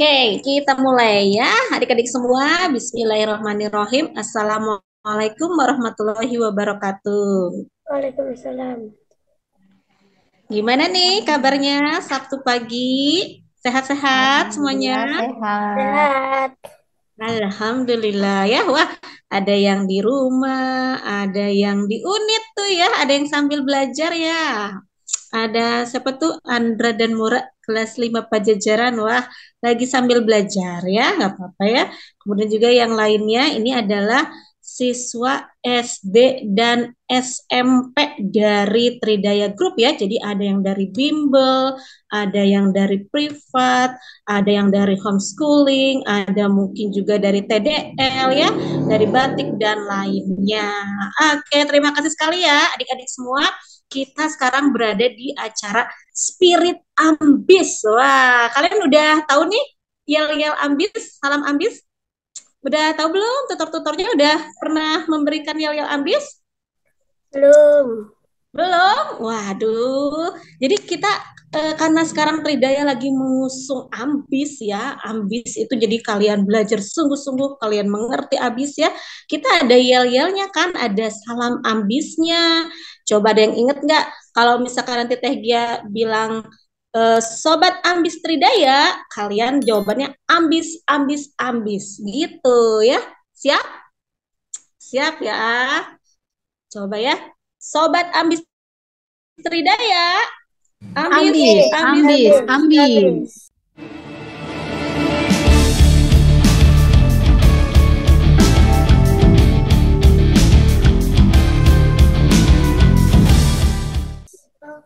Oke, kita mulai ya, adik-adik semua. Bismillahirrahmanirrahim. Assalamualaikum warahmatullahi wabarakatuh. Waalaikumsalam. Gimana nih kabarnya Sabtu pagi? Sehat-sehat semuanya? Alhamdulillah sehat. Sehat. Alhamdulillah ya. Wah, ada yang di rumah, ada yang di unit tuh ya, ada yang sambil belajar ya. Ada siapa tuh? Andra dan Mura kelas 5 Pajajaran. Wah, lagi sambil belajar ya, nggak apa-apa ya. Kemudian juga yang lainnya ini adalah siswa SD dan SMP dari Tridaya Group ya. Jadi ada yang dari bimbel, ada yang dari privat, ada yang dari homeschooling, ada mungkin juga dari TDL ya, dari batik dan lainnya. Oke, terima kasih sekali ya adik-adik semua. Kita sekarang berada di acara Spirit Ambis. Wah, kalian udah tahu nih yel-yel ambis, salam ambis? Udah tahu belum? Tutor-tutornya udah pernah memberikan yel-yel ambis? Belum. Belum? Waduh. Jadi kita karena sekarang Tridaya lagi mengusung ambis ya. Ambis itu jadi kalian belajar sungguh-sungguh, kalian mengerti ambis ya. Kita ada yel-yelnya kan, ada salam ambisnya. Coba ada yang inget nggak? Kalau misalkan nanti Teh Gia bilang Sobat Ambis Tridaya, kalian jawabannya ambis, ambis, ambis. Gitu ya. Siap? Siap ya. Coba ya. Sobat Ambis Tridaya, ambis, Ambis, ambis, ambis, ambis. ambis. Habis.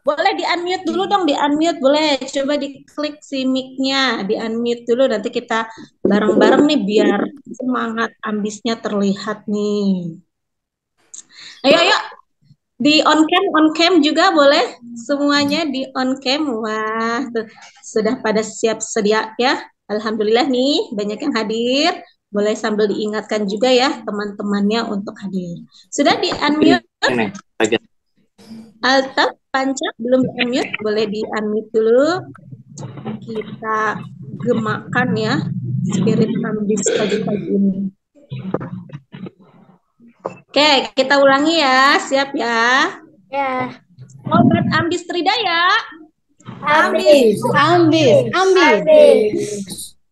Boleh di-unmute dulu dong, di-unmute boleh. Coba diklik si mic-nya, di-unmute dulu. Nanti kita bareng-bareng nih biar semangat ambisnya terlihat nih. Ayo, ayo. Di on cam juga boleh. Semuanya di on cam. Wah, tuh, sudah pada siap sedia ya. Alhamdulillah nih, banyak yang hadir. Boleh sambil diingatkan juga ya teman-temannya untuk hadir. Sudah di-unmute? Alta, Panca, belum di-unmute? Boleh di-unmute dulu. Kita gemakan ya spirit ambis pagi-pagi ini. Oke, kita ulangi ya. Siap ya. Ya. Sobat Ambis Tridaya. Habis. Ambis, ambis. Habis.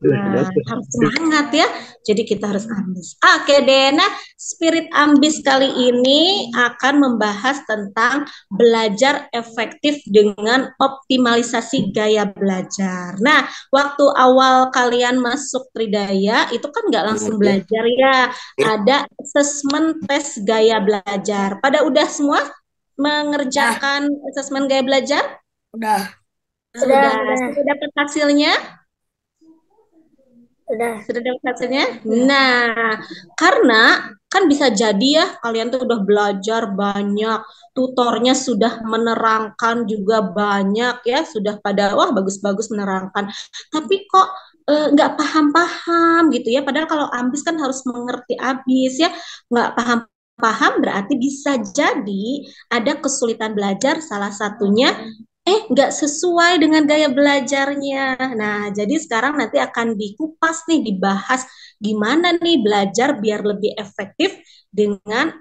Nah, harus semangat ya. Jadi kita harus ambis. Oke deh, nah spirit ambis kali ini akan membahas tentang belajar efektif dengan optimalisasi gaya belajar. Nah, waktu awal kalian masuk Tridaya itu kan nggak langsung belajar ya. Ada assessment tes gaya belajar. Pada udah semua mengerjakan assessment gaya belajar? Udah. Sudah. Udah. Sudah dapat hasilnya? Udah. Sudah dapat hasilnya? Nah, karena kan bisa jadi ya kalian tuh udah belajar banyak, tutornya sudah menerangkan juga banyak ya, sudah pada wah bagus-bagus menerangkan. Tapi kok nggak paham-paham gitu ya. Padahal kalau ambis kan harus mengerti abis ya, nggak paham-paham berarti bisa jadi ada kesulitan belajar. Salah satunya nggak sesuai dengan gaya belajarnya. Nah, jadi sekarang nanti akan dikupas nih, dibahas gimana nih belajar biar lebih efektif dengan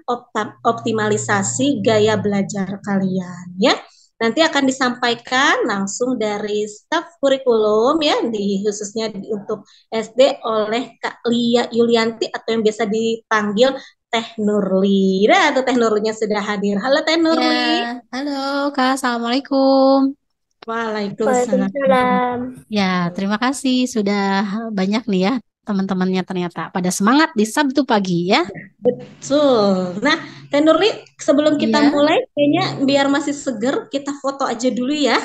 optimalisasi gaya belajar kalian ya. Nanti akan disampaikan langsung dari staf kurikulum ya, khususnya untuk SD oleh Kak Lia Yulianti atau yang biasa dipanggil Teh Nurli. Nah, atau Teh Nurlinya sudah hadir. Halo Teh Ya, Nurli. halo Kak, Assalamualaikum. Waalaikumsalam. Waalaikumsalam. Ya, terima kasih sudah banyak nih ya teman-temannya ternyata pada semangat di Sabtu pagi ya. Betul. Nah, Teh Nurli, sebelum kita Iya, mulai, kayaknya biar masih seger, kita foto aja dulu ya.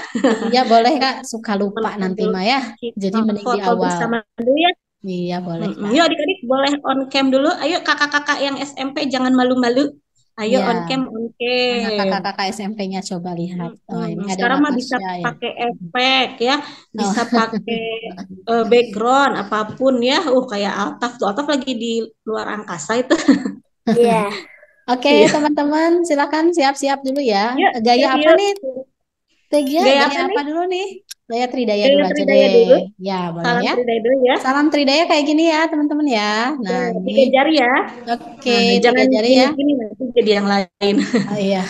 iya boleh Kak, suka lupa nanti Untuk mah ya. Jadi kita mending di foto awal. bersama dulu ya. Iya boleh Yuk Kak. adik-adik boleh on cam dulu. Ayo kakak-kakak yang SMP jangan malu-malu. Ayo on Iya, cam, on mana cam. kakak-kakak SMP-nya coba lihat. Oh, ini ada Sekarang mah bisa Natasha ya. pakai efek ya, bisa Oh, pakai background apapun ya. Kayak Altaf tuh, Altaf lagi di luar angkasa itu. Iya. oke Iya. teman-teman, silakan siap-siap dulu ya. Yuk, Gaya yuk, apa yuk. nih Tegia, Gaya gaya apa apa nih? dulu nih? Gaya Tridaya Gaya dulu aja Tridaya deh. dulu. Ya, boleh Salam ya. Tridaya dulu ya. Salam Tridaya kayak gini ya, teman-teman ya. Nah, Ya, ini. 3 jari ya. Oke, Nah, tiga jangan jari ya. gini-gini nanti jadi yang lain. Oh iya.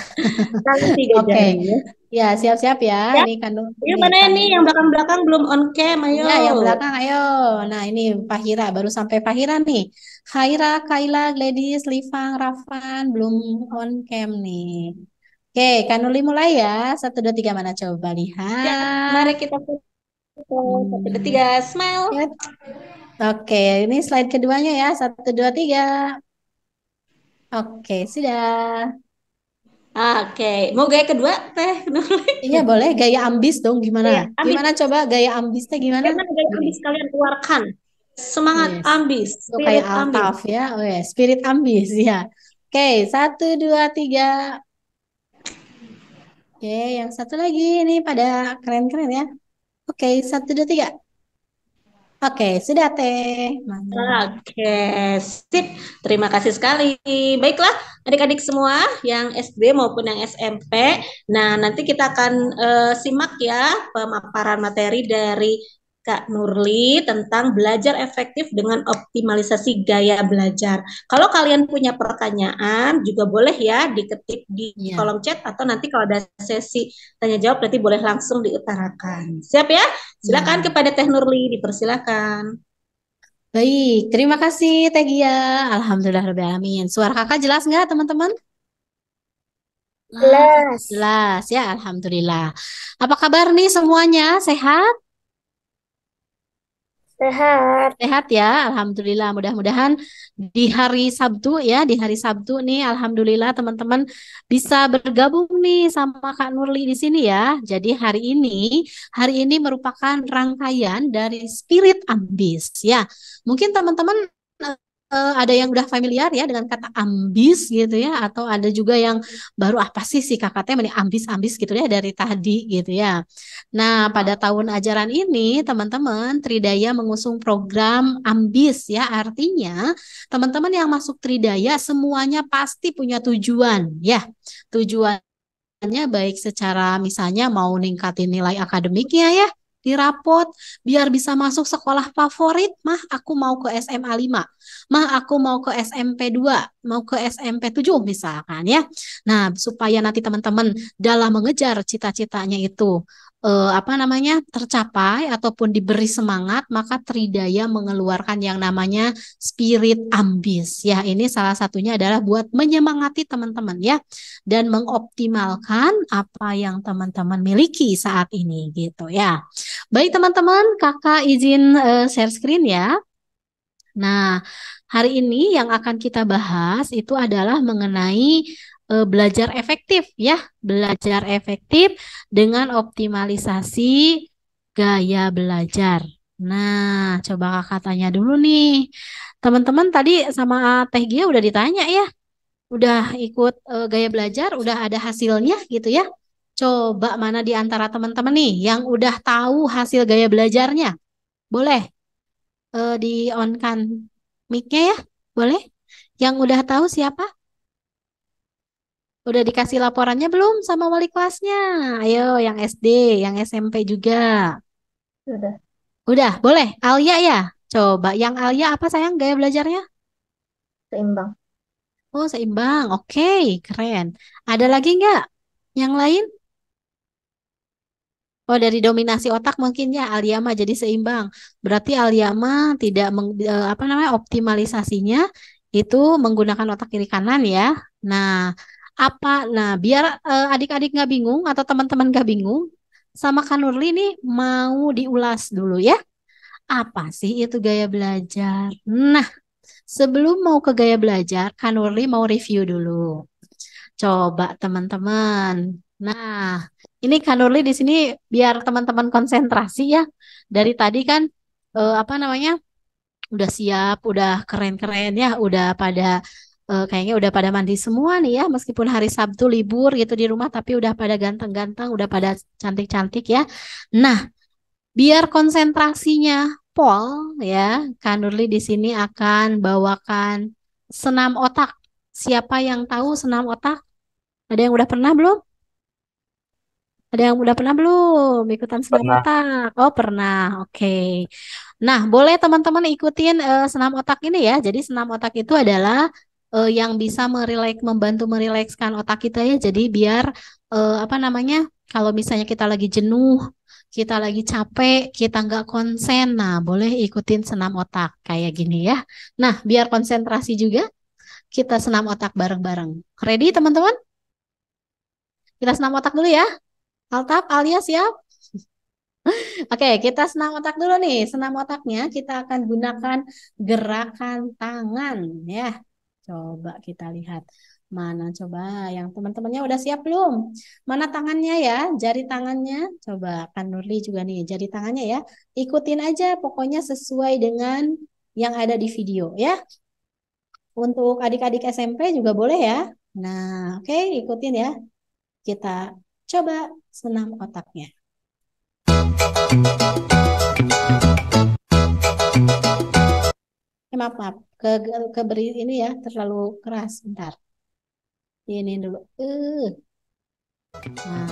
Salam 3 Oke. jari ya. Ya, siap-siap ya. Ya, Ini kan ayo ini mana kan ini yang belakang-belakang belum on cam, ayo. ya, yang belakang ayo. Nah, ini Fahira baru sampai Fahira nih. Khaira, Kaila, Gladys, Livang, Rafan belum on cam nih. Oke, Kanuli mulai ya. Satu, dua, tiga mana coba Ya, lihat. mari kita foto. Satu, dua, Hmm. tiga, smile. Ya. Oke, ini slide keduanya ya. Satu, dua, tiga. Oke, sudah. Oke, mau gaya kedua, Teh Nurli? Iya boleh gaya ambis dong gimana? Gaya ambis. Gimana coba gaya ambisnya gimana? Gimana gaya Gini. ambis kalian keluarkan? Semangat Yes. ambis, Itu kayak spirit ambis. Altaf ya. Oh ya, spirit ambis ya. Oke, satu, dua, tiga. Oke, yang satu lagi ini pada keren-keren ya. Oke, satu, dua, tiga. Oke, sudah teh. Mantap. Oke, sip. Terima kasih sekali. Baiklah, adik-adik semua yang SD maupun yang SMP. Nah, nanti kita akan simak ya pemaparan materi dari Kak Nurli tentang belajar efektif dengan optimalisasi gaya belajar. Kalau kalian punya pertanyaan, juga boleh ya diketik di Iya. kolom chat atau nanti kalau ada sesi tanya jawab nanti boleh langsung diutarakan. Siap ya? Silakan Ya. kepada Teh Nurli, dipersilakan. Baik, terima kasih Teh Gia. Alhamdulillahirrahmanirrahim. Suara kakak jelas nggak teman-teman? Jelas. Jelas ya, Alhamdulillah. Apa kabar nih semuanya? Sehat? Sehat. Sehat ya, Alhamdulillah. Mudah-mudahan di hari Sabtu ya, di hari Sabtu nih, Alhamdulillah teman-teman bisa bergabung nih sama Kak Nurli di sini ya. Jadi hari ini merupakan rangkaian dari Spirit Ambis ya. Mungkin teman-teman ada yang udah familiar ya dengan kata ambis gitu ya, atau ada juga yang baru apa sih si kakaknya meni ambis-ambis gitu ya dari tadi gitu ya. Nah, pada tahun ajaran ini teman-teman Tridaya mengusung program ambis ya, artinya teman-teman yang masuk Tridaya semuanya pasti punya tujuan ya. Tujuan baik secara misalnya mau ningkatin nilai akademiknya ya di rapot biar bisa masuk sekolah favorit mah aku mau ke SMA 5 mah aku mau ke SMP 2 mau ke SMP 7 misalkan ya. Nah, supaya nanti teman-teman dalam mengejar cita-citanya itu apa namanya tercapai ataupun diberi semangat, maka Tridaya mengeluarkan yang namanya spirit ambis ya. Ini salah satunya adalah buat menyemangati teman-teman ya dan mengoptimalkan apa yang teman-teman miliki saat ini gitu ya. Baik teman-teman, kakak izin share screen ya. Nah, hari ini yang akan kita bahas itu adalah mengenai belajar efektif ya, belajar efektif dengan optimalisasi gaya belajar. Nah, coba kakak tanya dulu nih. Teman-teman tadi sama Teh Gia udah ditanya ya, udah ikut gaya belajar, udah ada hasilnya gitu ya. Coba mana di antara teman-teman nih yang udah tahu hasil gaya belajarnya? Boleh di on kan mic-nya ya? Boleh? Yang udah tahu siapa? Udah dikasih laporannya belum sama wali kelasnya? Ayo, yang SD, yang SMP juga. Sudah. Udah, boleh. Alia ya? Coba, yang Alia apa sayang gaya belajarnya? Seimbang. Oh, seimbang. Oke, keren. Ada lagi nggak? Yang lain? Oh, dari dominasi otak mungkin ya Alia mah jadi seimbang. Berarti Alia mah tidak apa namanya optimalisasinya itu menggunakan otak kiri kanan ya. Nah, biar adik-adik nggak bingung atau teman-teman nggak bingung sama Kanurli nih mau diulas dulu ya. Apa sih itu gaya belajar? Nah, sebelum mau ke gaya belajar, Kanurli mau review dulu. Coba teman-teman. Nah, ini Kak Nurli di sini biar teman-teman konsentrasi ya. Dari tadi kan apa namanya? Udah siap, udah keren-keren ya, udah pada kayaknya udah pada mandi semua nih ya, meskipun hari Sabtu libur gitu di rumah tapi udah pada ganteng-ganteng, udah pada cantik-cantik ya. Nah, biar konsentrasinya pol ya, Kak Nurli di sini akan bawakan senam otak. Siapa yang tahu senam otak? Ada yang udah pernah belum? Ada yang udah pernah belum ikutan senam Pernah. otak? Oh, pernah. Oke. Nah, boleh teman-teman ikutin senam otak ini ya. Jadi senam otak itu adalah yang bisa membantu merilekskan otak kita ya. Jadi biar apa namanya? Kalau misalnya kita lagi jenuh, kita lagi capek, kita nggak konsen. Nah, boleh ikutin senam otak kayak gini ya. Nah, biar konsentrasi juga, kita senam otak bareng-bareng. Ready teman-teman? Kita senam otak dulu ya. Altap, alias siap? Oke, kita senam otak dulu nih. Senam otaknya kita akan gunakan gerakan tangan ya. Coba kita lihat. Mana coba yang teman-temannya udah siap belum? Mana tangannya ya? Jari tangannya. Coba kan Nurli juga nih, jari tangannya ya. Ikutin aja pokoknya sesuai dengan yang ada di video ya. Untuk adik-adik SMP juga boleh ya. Nah, oke, ikutin ya. Kita coba senam otaknya. Maaf, maaf. Beri ini ya, terlalu keras. Bentar. Ini dulu. Nah.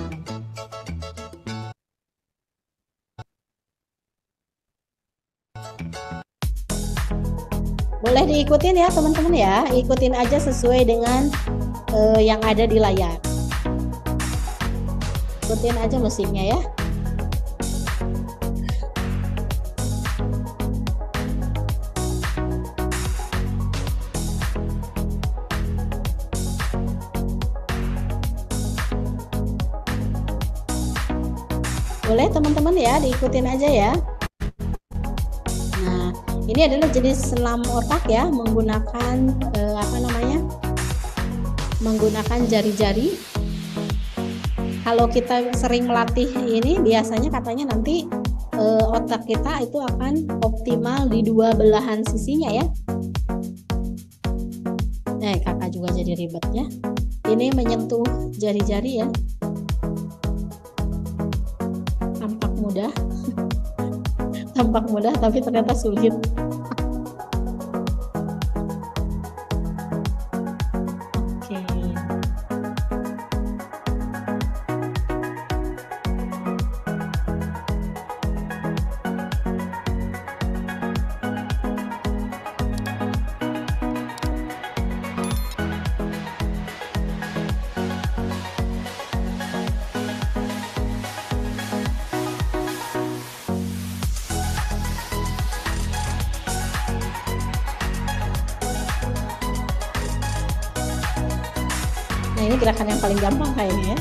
Boleh diikutin ya, teman-teman ya. Ikutin aja sesuai dengan yang ada di layar. Ikutin aja musiknya ya. Boleh teman-teman ya, diikutin aja ya. Nah, ini adalah jenis senam otak ya, menggunakan apa namanya? Menggunakan jari-jari. Kalau kita sering melatih ini, biasanya katanya nanti otak kita itu akan optimal di dua belahan sisinya ya. Kakak juga jadi ribet ya. Ini menyentuh jari-jari ya. Tampak mudah tapi ternyata sulit. Oke. Nah, ini gerakan yang paling gampang kayaknya ya.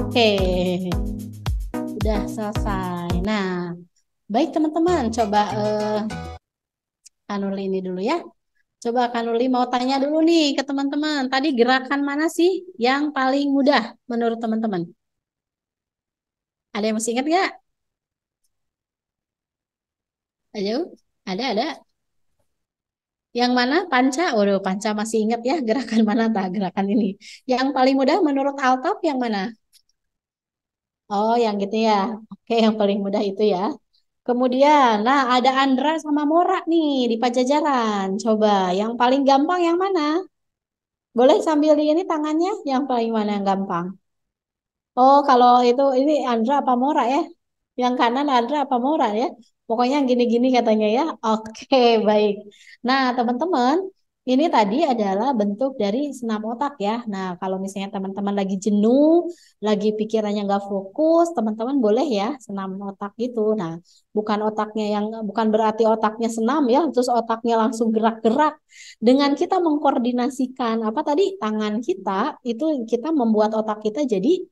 Oke, udah selesai. Nah, baik teman-teman, coba Kanuli ini dulu ya. Coba Kanuli mau tanya dulu nih ke teman-teman. Tadi gerakan mana sih yang paling mudah menurut teman-teman? Ada yang masih ingat nggak? Ayo, ada. Yang mana? Panca? Waduh, Panca masih ingat ya gerakan mana gerakan ini. Yang paling mudah menurut Altaf yang mana? Oh, yang gitu ya. Oke, yang paling mudah itu ya. Kemudian, nah ada Andra sama Mora nih di Pajajaran. Coba, yang paling gampang yang mana? Boleh sambil di ini tangannya, yang paling mana yang gampang? Oh, kalau itu ini Andra apa Mora ya? Yang kanan Andra apa Mora ya? Pokoknya yang gini-gini katanya ya. Oke, baik. Nah, teman-teman, ini tadi adalah bentuk dari senam otak ya. Nah, kalau misalnya teman-teman lagi jenuh, lagi pikirannya nggak fokus, teman-teman boleh ya senam otak gitu. Nah, bukan berarti otaknya senam ya, terus otaknya langsung gerak-gerak. Dengan kita mengkoordinasikan apa tadi tangan kita, itu kita membuat otak kita jadi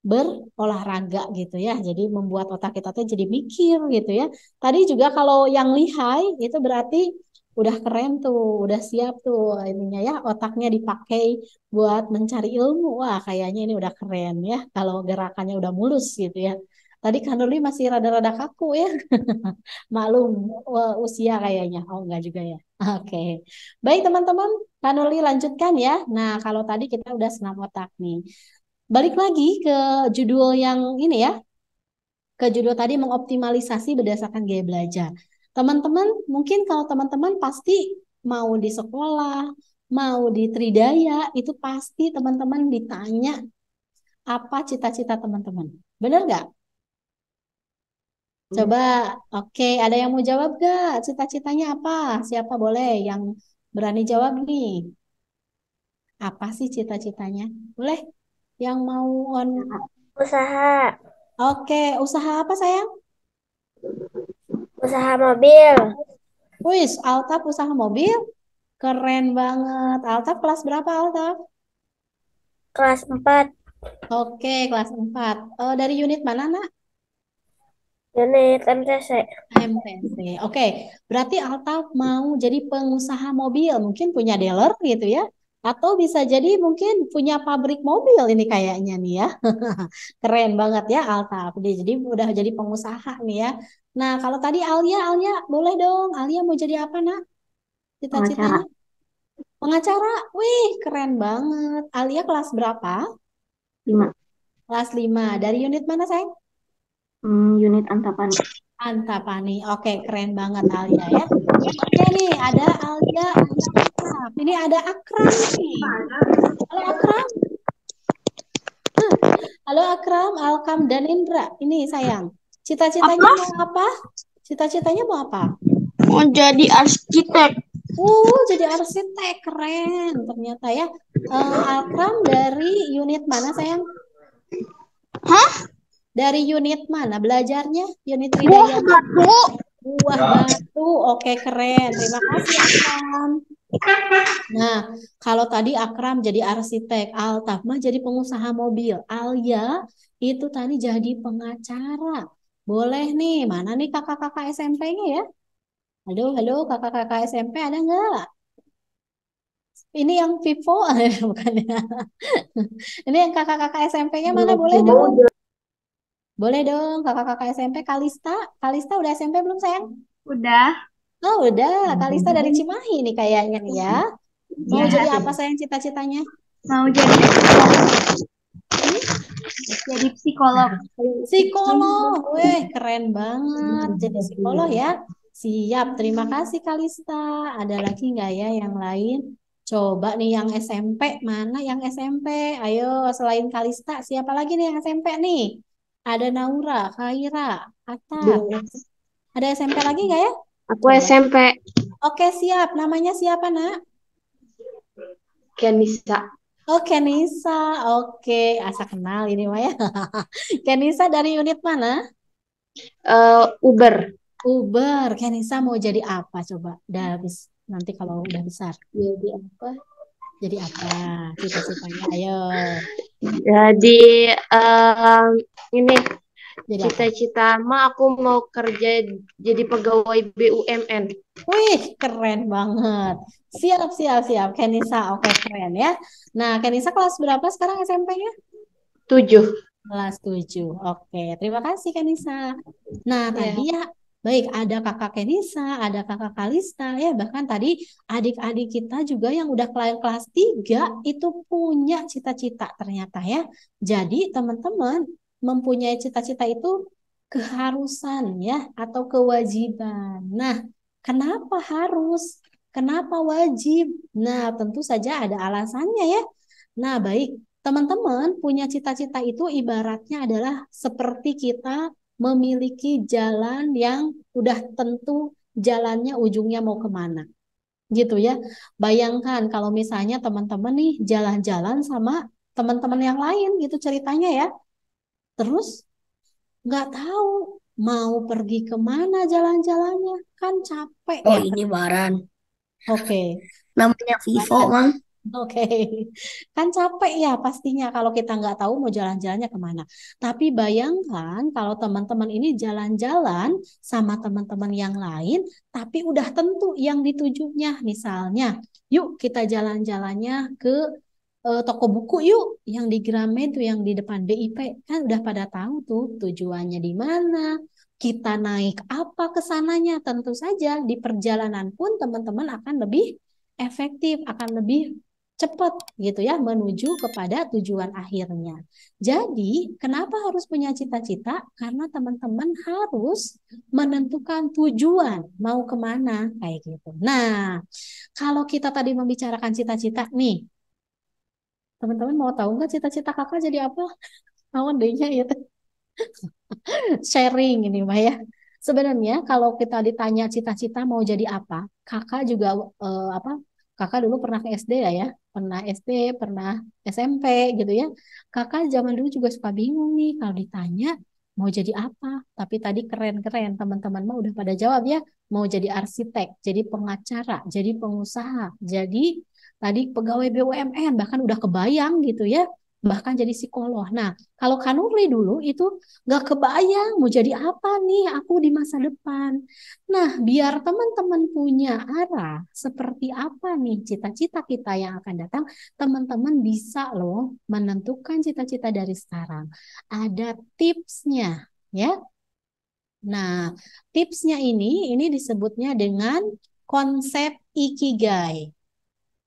berolahraga gitu ya. Jadi membuat otak kita tuh jadi mikir gitu ya. Tadi juga kalau yang lihai itu berarti udah keren tuh, udah siap tuh ininya ya, otaknya dipakai buat mencari ilmu. Wah, kayaknya ini udah keren ya kalau gerakannya udah mulus gitu ya. Tadi Kak Nurli masih rada-rada kaku ya. Maklum usia kayaknya. Oh enggak juga ya. Oke. Baik teman-teman, Kak Nurli lanjutkan ya. Nah, kalau tadi kita udah senam otak nih. Balik lagi ke judul yang ini ya. Ke judul tadi mengoptimalisasi berdasarkan gaya belajar. Teman-teman, mungkin kalau teman-teman pasti mau di sekolah, mau di Tridaya, itu pasti teman-teman ditanya apa cita-cita teman-teman. Benar nggak? Coba, oke, ada yang mau jawab gak? Cita-citanya apa? Siapa boleh yang berani jawab nih? Apa sih cita-citanya? Boleh? Yang mau on? Usaha. Oke, usaha apa sayang? Usaha mobil. Wis, Altaf usaha mobil? Keren banget. Altaf kelas berapa Altaf? Kelas 4. Oke, kelas 4. Dari unit mana, Nak? Unit MTC. MTC. Oke, berarti Altaf mau jadi pengusaha mobil, mungkin punya dealer gitu ya. Atau bisa jadi mungkin punya pabrik mobil ini kayaknya nih ya. Keren banget ya Altaf. Jadi udah jadi pengusaha nih ya. Nah, kalau tadi Alia boleh dong. Alia mau jadi apa, Nak? Cita-citanya? Pengacara. Wih, keren banget. Alia kelas berapa? 5. Kelas 5. Dari unit mana, sayang? Unit Antapani. Antapani. Oke, keren banget Alia ya. Oke nih, ada Alia, ada Akram. Ini ada Akram nih. Halo Akram. Halo Akram, Alkam dan Indra. Ini sayang. Cita-citanya mau apa? Cita-citanya mau apa? Mau jadi arsitek. Jadi arsitek. Keren ternyata ya. Akram dari unit mana sayang? Hah? Dari unit mana belajarnya? Unit Tridaya. Buah batu. Oke, keren. Terima kasih Akram. Nah, kalau tadi Akram jadi arsitek, Altaf mah jadi pengusaha mobil, Alia itu tadi jadi pengacara. Boleh nih, mana nih kakak-kakak SMP-nya ya? Halo, kakak-kakak SMP ada nggak? Ini yang Vivo, bukan ya? Ini yang kakak-kakak SMP-nya mana? Boleh dong? Boleh dong, kakak-kakak SMP. Kalista, Kalista udah SMP belum sayang? Udah. Oh udah, Kalista dari Cimahi nih kayaknya nih ya. Mau jadi apa sayang cita-citanya? Mau jadi psikolog. Psikolog, weh keren banget. Jadi psikolog ya. Siap, terima kasih Kalista. Ada lagi nggak ya yang lain? Coba nih yang SMP, mana yang SMP? Ayo, selain Kalista, siapa lagi nih yang SMP nih? Ada Naura, Khaira, Atta. Ada SMP lagi nggak ya? Aku Coba. SMP. Oke, siap. Namanya siapa, Nak? Kenisa. Oh, Kenisa. Oke, asa kenal ini Maya. Kenisa dari unit mana? Uber. Uber. Kenisa mau jadi apa coba? Udah habis nanti kalau udah besar. Jadi apa? Jadi apa? Cita-citanya. Ayo. Jadi ini Jadi apa? cita-cita mah aku mau kerja jadi pegawai BUMN. Wih, keren banget. Siap. Kenisa, oke keren ya. Nah, Kenisa kelas berapa sekarang SMP-nya? 7. Kelas 7. Oke, terima kasih Kenisa. Nah, tadi ya, baik ada kakak Kenisa, ada kakak Kalista ya, bahkan tadi adik-adik kita juga yang udah kelas 3 itu punya cita-cita ternyata ya. Jadi teman-teman mempunyai cita-cita itu keharusan ya atau kewajiban. Nah, kenapa harus? Kenapa wajib? Nah, tentu saja ada alasannya ya. Nah, baik. Teman-teman punya cita-cita itu ibaratnya adalah seperti kita memiliki jalan yang udah tentu jalannya ujungnya mau kemana. Gitu ya. Bayangkan kalau misalnya teman-teman nih jalan-jalan sama teman-teman yang lain gitu ceritanya ya. Terus nggak tahu mau pergi kemana jalan-jalannya. Kan capek Oh, ya. ini Baran. Oke. Namanya Vivo, Mang. Oke, kan capek ya pastinya kalau kita nggak tahu mau jalan-jalannya kemana. Tapi bayangkan kalau teman-teman ini jalan-jalan sama teman-teman yang lain, tapi udah tentu yang ditujunya. Misalnya, yuk kita jalan-jalannya ke toko buku yuk, yang di Gramet tuh, yang di depan BIP, kan udah pada tahu tuh tujuannya di mana, kita naik apa ke sananya. Tentu saja di perjalanan pun teman-teman akan lebih efektif, akan lebih cepat gitu ya menuju kepada tujuan akhirnya. Jadi, kenapa harus punya cita-cita? Karena teman-teman harus menentukan tujuan mau kemana kayak gitu. Nah, kalau kita tadi membicarakan cita-cita nih, teman-teman mau tahu nggak cita-cita kakak jadi apa? Mau dehnya ya sharing ini Mbak ya. Sebenarnya kalau kita ditanya cita-cita mau jadi apa, kakak juga apa? Kakak dulu pernah ke SD ya, pernah SD, pernah SMP gitu ya. Kakak zaman dulu juga suka bingung nih kalau ditanya mau jadi apa. Tapi tadi keren-keren teman-teman mah udah pada jawab ya. Mau jadi arsitek, jadi pengacara, jadi pengusaha, jadi tadi pegawai BUMN, bahkan udah kebayang gitu ya. Bahkan jadi psikolog. Nah, kalau Kanurli dulu itu gak kebayang mau jadi apa nih aku di masa depan. Nah, biar teman-teman punya arah seperti apa nih cita-cita kita yang akan datang, teman-teman bisa loh menentukan cita-cita dari sekarang. Ada tipsnya, ya. Nah, tipsnya ini disebutnya dengan konsep ikigai.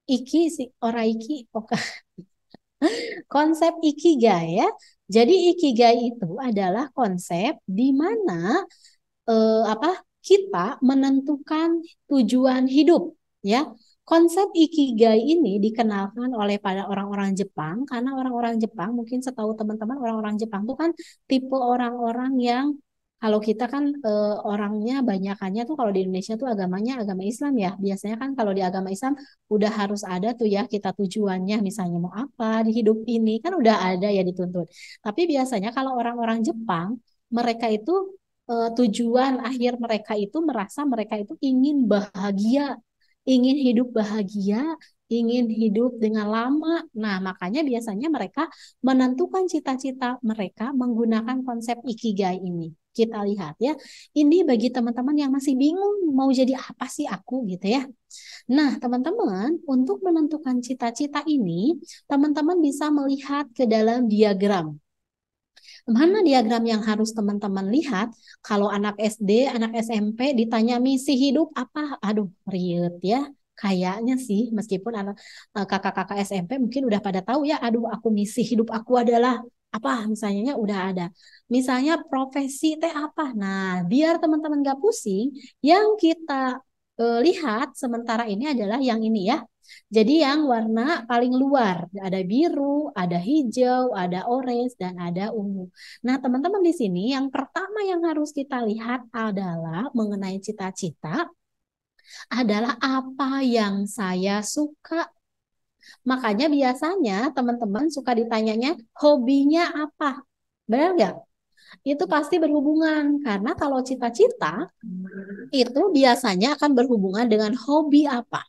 Iki sih, ora iki, oke. Konsep ikigai ya. Jadi ikigai itu adalah konsep di mana apa kita menentukan tujuan hidup ya. Konsep ikigai ini dikenalkan oleh pada orang-orang Jepang karena orang-orang Jepang mungkin setahu teman-teman orang-orang Jepang itu kan tipe orang-orang yang kalau kita kan orangnya banyakannya tuh kalau di Indonesia tuh agamanya agama Islam ya. Biasanya kan kalau di agama Islam udah harus ada tuh ya kita tujuannya misalnya mau apa di hidup ini kan udah ada ya dituntut. Tapi biasanya kalau orang-orang Jepang mereka itu tujuan akhir mereka itu merasa mereka itu ingin bahagia, ingin hidup bahagia, ingin hidup dengan lama. Nah, makanya biasanya mereka menentukan cita-cita mereka menggunakan konsep ikigai ini. Kita lihat ya, ini bagi teman-teman yang masih bingung mau jadi apa sih aku gitu ya. Nah, teman-teman, untuk menentukan cita-cita ini, teman-teman bisa melihat ke dalam diagram. Mana diagram yang harus teman-teman lihat? Kalau anak SD, anak SMP ditanya misi hidup apa? Aduh, riet ya. Kayaknya sih, meskipun anak kakak-kakak SMP mungkin udah pada tahu ya. Aduh, aku misi hidup aku adalah apa? Misalnya udah ada. Misalnya profesi teh apa? Nah, biar teman-teman gak pusing, yang kita lihat sementara ini adalah yang ini ya. Jadi yang warna paling luar, ada biru, ada hijau, ada orange, dan ada ungu. Nah, teman-teman di sini yang pertama yang harus kita lihat adalah mengenai cita-cita adalah apa yang saya suka. Makanya biasanya teman-teman suka ditanyanya hobinya apa. Benar nggak? Itu pasti berhubungan karena kalau cita-cita itu biasanya akan berhubungan dengan hobi apa.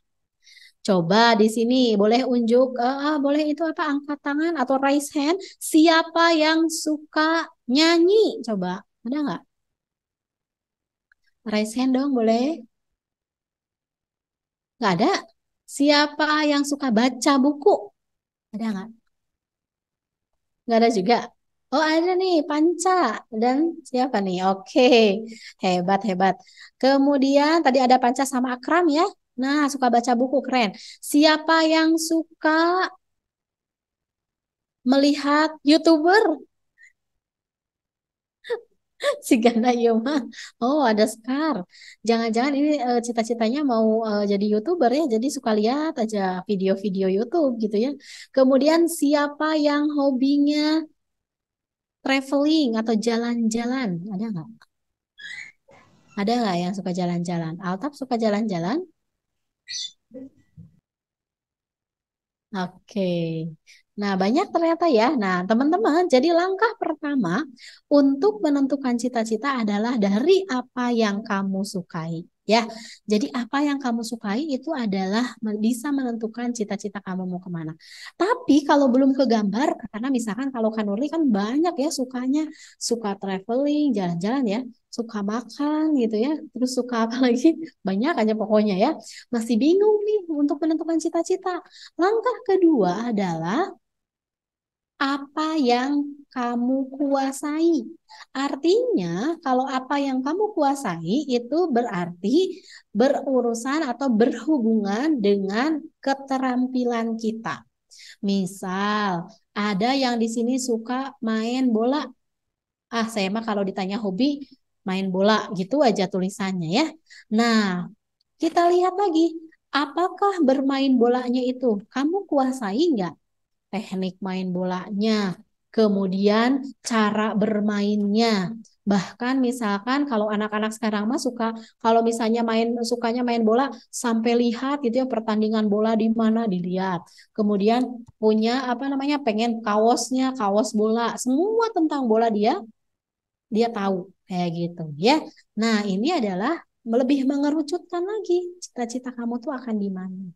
Coba di sini boleh unjuk, boleh itu apa angkat tangan atau raise hand. Siapa yang suka nyanyi? Coba ada nggak? Raise hand dong boleh? Nggak ada. Siapa yang suka baca buku? Ada nggak? Nggak ada juga. Oh ada nih Panca dan siapa nih? Oke, hebat hebat. Kemudian tadi ada Panca sama Akram ya. Nah suka baca buku keren. Siapa yang suka melihat YouTuber? Si Gana iya mah. Oh, ada Sekar. Jangan-jangan ini cita-citanya mau jadi YouTuber ya. Jadi suka lihat aja video-video YouTube gitu ya. Kemudian siapa yang hobinya traveling atau jalan-jalan? Ada nggak? Ada nggak yang suka jalan-jalan? Altaf suka jalan-jalan? Oke. Nah, banyak ternyata ya. Nah, teman-teman, jadi langkah pertama untuk menentukan cita-cita adalah dari apa yang kamu sukai. Ya, jadi apa yang kamu sukai itu adalah bisa menentukan cita-cita kamu mau kemana. Tapi kalau belum kegambar, karena misalkan kalau Kanurli kan banyak ya sukanya, suka traveling, jalan-jalan ya, suka makan gitu ya, terus suka apa lagi, banyak aja pokoknya ya. Masih bingung nih untuk menentukan cita-cita. Langkah kedua adalah apa yang kamu kuasai. Artinya, kalau apa yang kamu kuasai itu berarti berurusan atau berhubungan dengan keterampilan kita. Misal, ada yang di sini suka main bola. Ah, saya mah kalau ditanya hobi, main bola gitu aja tulisannya ya. Nah, kita lihat lagi, apakah bermain bolanya itu kamu kuasai nggak? Teknik main bolanya, kemudian cara bermainnya. Bahkan misalkan kalau anak-anak sekarang mah suka kalau misalnya sukanya main bola sampai lihat gitu ya pertandingan bola di mana dilihat. Kemudian punya apa namanya pengen kaosnya, kaos bola, semua tentang bola dia tahu kayak gitu ya. Nah, ini adalah lebih mengerucutkan lagi cita-cita kamu tuh akan di mana.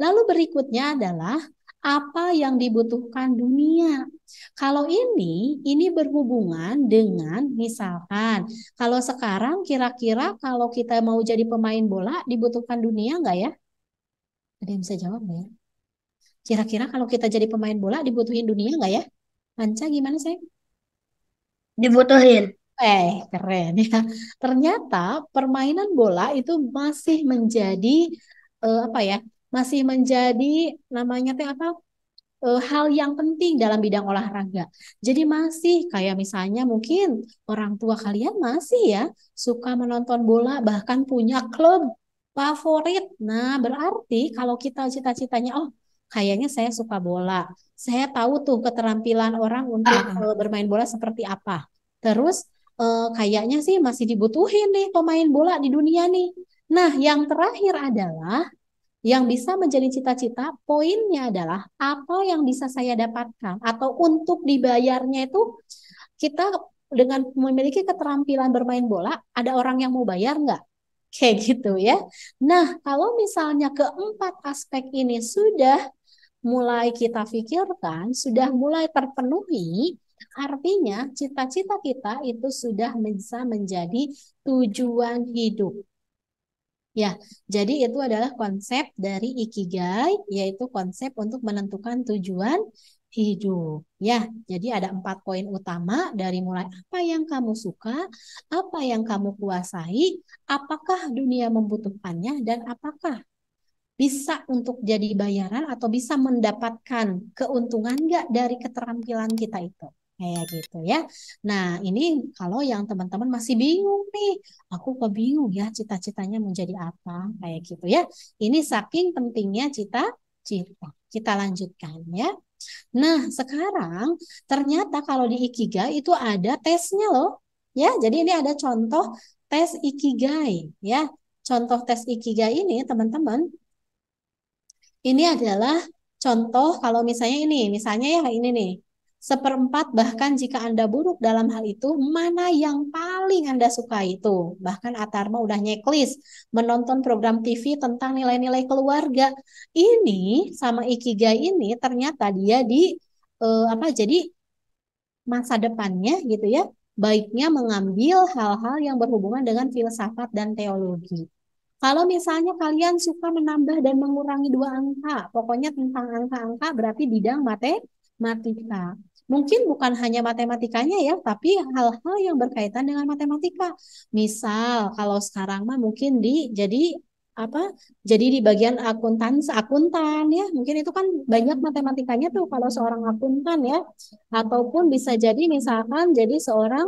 Lalu berikutnya adalah apa yang dibutuhkan dunia. Kalau ini berhubungan dengan misalkan, kalau sekarang kira-kira kalau kita mau jadi pemain bola dibutuhkan dunia nggak ya? Ada yang bisa jawab nggak ya? Kira-kira kalau kita jadi pemain bola dibutuhin dunia nggak ya? Panca gimana sih? Dibutuhin. Keren ya. Ternyata permainan bola itu masih menjadi apa ya? Masih menjadi namanya teh apa? Hal yang penting dalam bidang olahraga. Jadi masih kayak misalnya mungkin orang tua kalian masih ya suka menonton bola bahkan punya klub favorit. Nah, berarti kalau kita cita-citanya oh kayaknya saya suka bola. Saya tahu tuh keterampilan orang untuk bermain bola seperti apa. Terus kayaknya sih masih dibutuhin nih pemain bola di dunia nih. Nah, yang terakhir adalah yang bisa menjadi cita-cita, poinnya adalah apa yang bisa saya dapatkan atau untuk dibayarnya itu kita dengan memiliki keterampilan bermain bola, ada orang yang mau bayar nggak? Kayak gitu ya. Nah, kalau misalnya keempat aspek ini sudah mulai kita pikirkan, sudah mulai terpenuhi, artinya cita-cita kita itu sudah bisa menjadi tujuan hidup. Ya, jadi itu adalah konsep dari Ikigai, yaitu konsep untuk menentukan tujuan hidup. Ya, jadi ada 4 poin utama dari mulai apa yang kamu suka, apa yang kamu kuasai, apakah dunia membutuhkannya, dan apakah bisa untuk jadi bayaran atau bisa mendapatkan keuntungan nggak dari keterampilan kita itu. Kayak gitu ya. Nah, ini kalau yang teman-teman masih bingung nih, aku kok bingung ya cita-citanya menjadi apa, kayak gitu ya. Ini saking pentingnya cita-cita. Kita lanjutkan ya. Nah, sekarang ternyata kalau di Ikigai itu ada tesnya loh. Ya, jadi ini ada contoh tes Ikigai ya. Contoh tes Ikigai ini teman-teman ini adalah contoh kalau misalnya ya ini nih, seperempat bahkan jika Anda buruk dalam hal itu, mana yang paling Anda suka itu? Bahkan Atarma udah checklist menonton program TV tentang nilai-nilai keluarga. Ini sama Ikigai ini ternyata dia di apa? Jadi masa depannya gitu ya, baiknya mengambil hal-hal yang berhubungan dengan filsafat dan teologi. Kalau misalnya kalian suka menambah dan mengurangi 2 angka, pokoknya tentang angka-angka berarti bidang matematika. Mungkin bukan hanya matematikanya ya, tapi hal-hal yang berkaitan dengan matematika. Misal kalau sekarang mah mungkin jadi apa? Jadi di bagian akuntan ya, mungkin itu kan banyak matematikanya tuh kalau seorang akuntan ya. Ataupun bisa jadi misalkan jadi seorang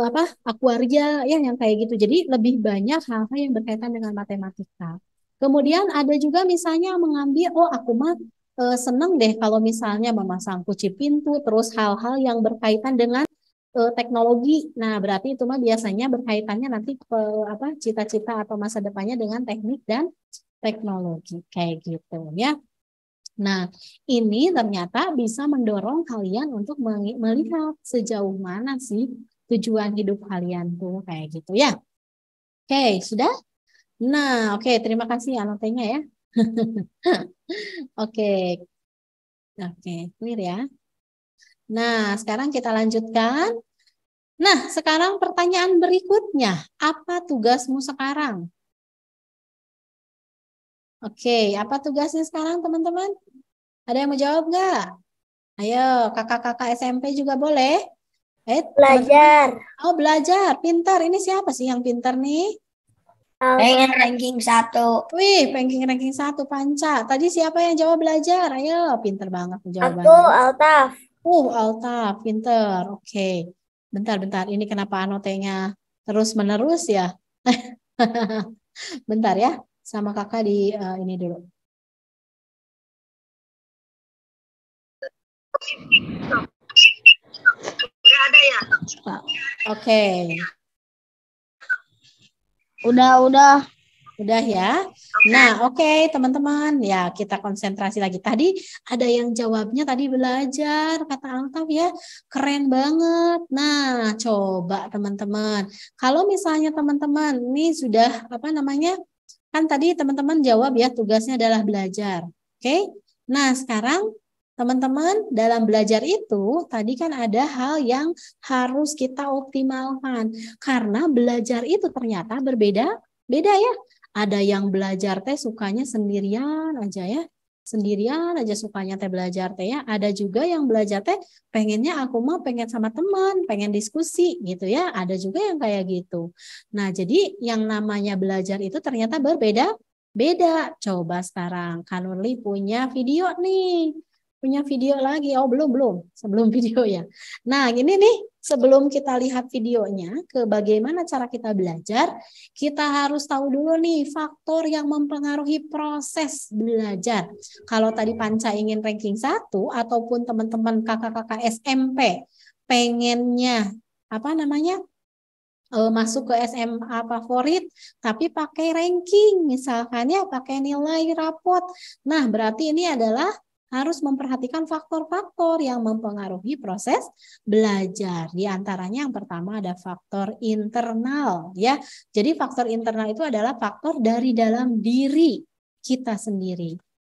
apa akuaria ya yang kayak gitu. Jadi lebih banyak hal-hal yang berkaitan dengan matematika. Kemudian ada juga misalnya mengambil oh aku mah seneng deh kalau misalnya memasang kunci pintu terus hal-hal yang berkaitan dengan teknologi. Nah, berarti itu mah biasanya berkaitannya nanti ke apa cita-cita atau masa depannya dengan teknik dan teknologi kayak gitu ya. Nah, ini ternyata bisa mendorong kalian untuk melihat sejauh mana sih tujuan hidup kalian tuh kayak gitu ya. Oke, sudah? Nah, oke, terima kasih anotenya ya. Oke, oke, clear ya. Nah, sekarang kita lanjutkan. Nah, sekarang pertanyaan berikutnya. Apa tugasmu sekarang? Oke, apa tugasnya sekarang teman-teman? Ada yang mau jawab nggak? Ayo, kakak-kakak SMP juga boleh. Teman-teman. Belajar. Oh, belajar. Pintar. Ini siapa sih yang pintar nih? Pengen ranking 1. Wih, ranking 1 Panca. Tadi siapa yang jawab belajar? Ayo, pintar banget Aku jawabannya. Altaf. Alta, pintar. Oke. Bentar. Ini kenapa anotenya terus menerus ya? Bentar ya. Sama kakak di ini dulu. Udah ada ya? Oke. Udah. Udah ya. Nah, oke, teman-teman. Ya, kita konsentrasi lagi. Tadi ada yang jawabnya tadi belajar, kata Altaf ya. Keren banget. Nah, coba teman-teman. Kalau misalnya teman-teman ini sudah apa namanya? Kan tadi teman-teman jawab ya tugasnya adalah belajar. Oke. Nah, sekarang teman-teman dalam belajar itu tadi kan ada hal yang harus kita optimalkan. Karena belajar itu ternyata beda ya. Ada yang belajar teh sukanya sendirian aja ya. Sendirian aja sukanya teh belajar teh ya. Ada juga yang belajar teh pengennya aku mah pengen sama teman, pengen diskusi gitu ya. Ada juga yang kayak gitu. Nah, jadi yang namanya belajar itu ternyata beda. Coba sekarang Kak Nurli punya video nih. Punya video lagi. Oh, belum. Sebelum video ya. Nah, ini nih sebelum kita lihat videonya ke bagaimana cara kita belajar, kita harus tahu dulu nih faktor yang mempengaruhi proses belajar. Kalau tadi Panca ingin ranking 1 ataupun teman-teman kakak-kakak SMP pengennya apa namanya? Masuk ke SMA favorit tapi pakai ranking misalkan ya pakai nilai rapot. Nah, berarti ini adalah harus memperhatikan faktor-faktor yang mempengaruhi proses belajar. Di antaranya yang pertama ada faktor internal ya. Jadi faktor internal itu adalah faktor dari dalam diri kita sendiri.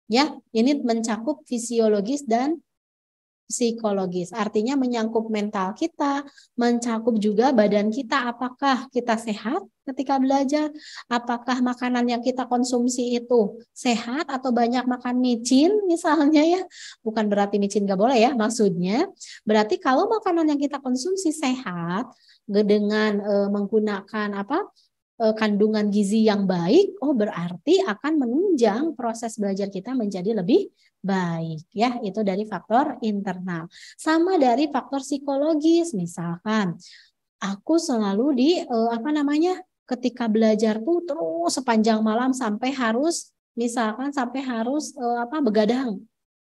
Ya, ini mencakup fisiologis dan psikologis. Artinya menyangkut mental kita, mencakup juga badan kita, apakah kita sehat ketika belajar, apakah makanan yang kita konsumsi itu sehat atau banyak makan micin misalnya ya. Bukan berarti micin nggak boleh ya, maksudnya berarti kalau makanan yang kita konsumsi sehat dengan menggunakan kandungan gizi yang baik, berarti akan menunjang proses belajar kita menjadi lebih baik ya. Itu dari faktor internal. Sama dari faktor psikologis, misalkan aku selalu ketika belajar tuh terus sepanjang malam sampai harus begadang.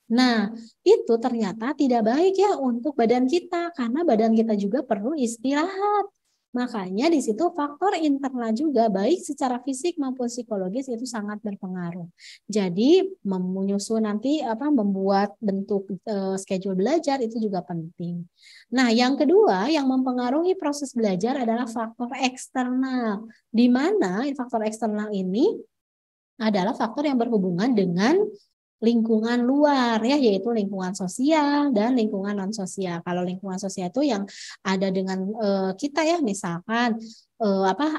Nah, itu ternyata tidak baik ya untuk badan kita karena badan kita juga perlu istirahat. Makanya di situ faktor internal juga baik secara fisik maupun psikologis itu sangat berpengaruh. Jadi menyusun nanti membuat bentuk schedule belajar itu juga penting. Nah, yang kedua yang mempengaruhi proses belajar adalah faktor eksternal. Di mana faktor eksternal ini adalah faktor yang berhubungan dengan lingkungan luar ya, yaitu lingkungan sosial dan lingkungan non sosial. Kalau lingkungan sosial itu yang ada dengan kita ya, misalkan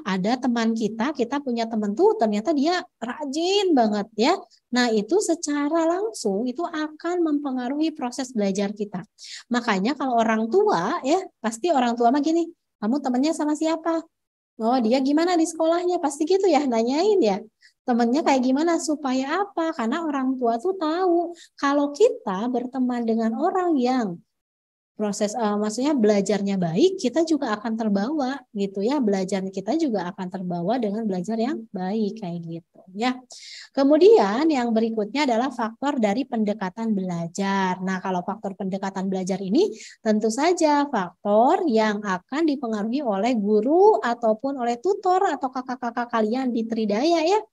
ada teman kita punya teman tuh ternyata dia rajin banget ya. Nah, itu secara langsung itu akan mempengaruhi proses belajar kita. Makanya kalau orang tua ya, pasti orang tua mah gini, kamu temannya sama siapa? Oh, dia gimana di sekolahnya? Pasti gitu ya, nanyain ya. Temennya kayak gimana supaya apa? Karena orang tua tuh tahu kalau kita berteman dengan orang yang maksudnya belajarnya baik, kita juga akan terbawa gitu ya. Belajar kita juga akan terbawa dengan belajar yang baik kayak gitu ya. Kemudian yang berikutnya adalah faktor dari pendekatan belajar. Nah, kalau faktor pendekatan belajar ini tentu saja faktor yang akan dipengaruhi oleh guru ataupun oleh tutor atau kakak-kakak kalian di Tridaya ya.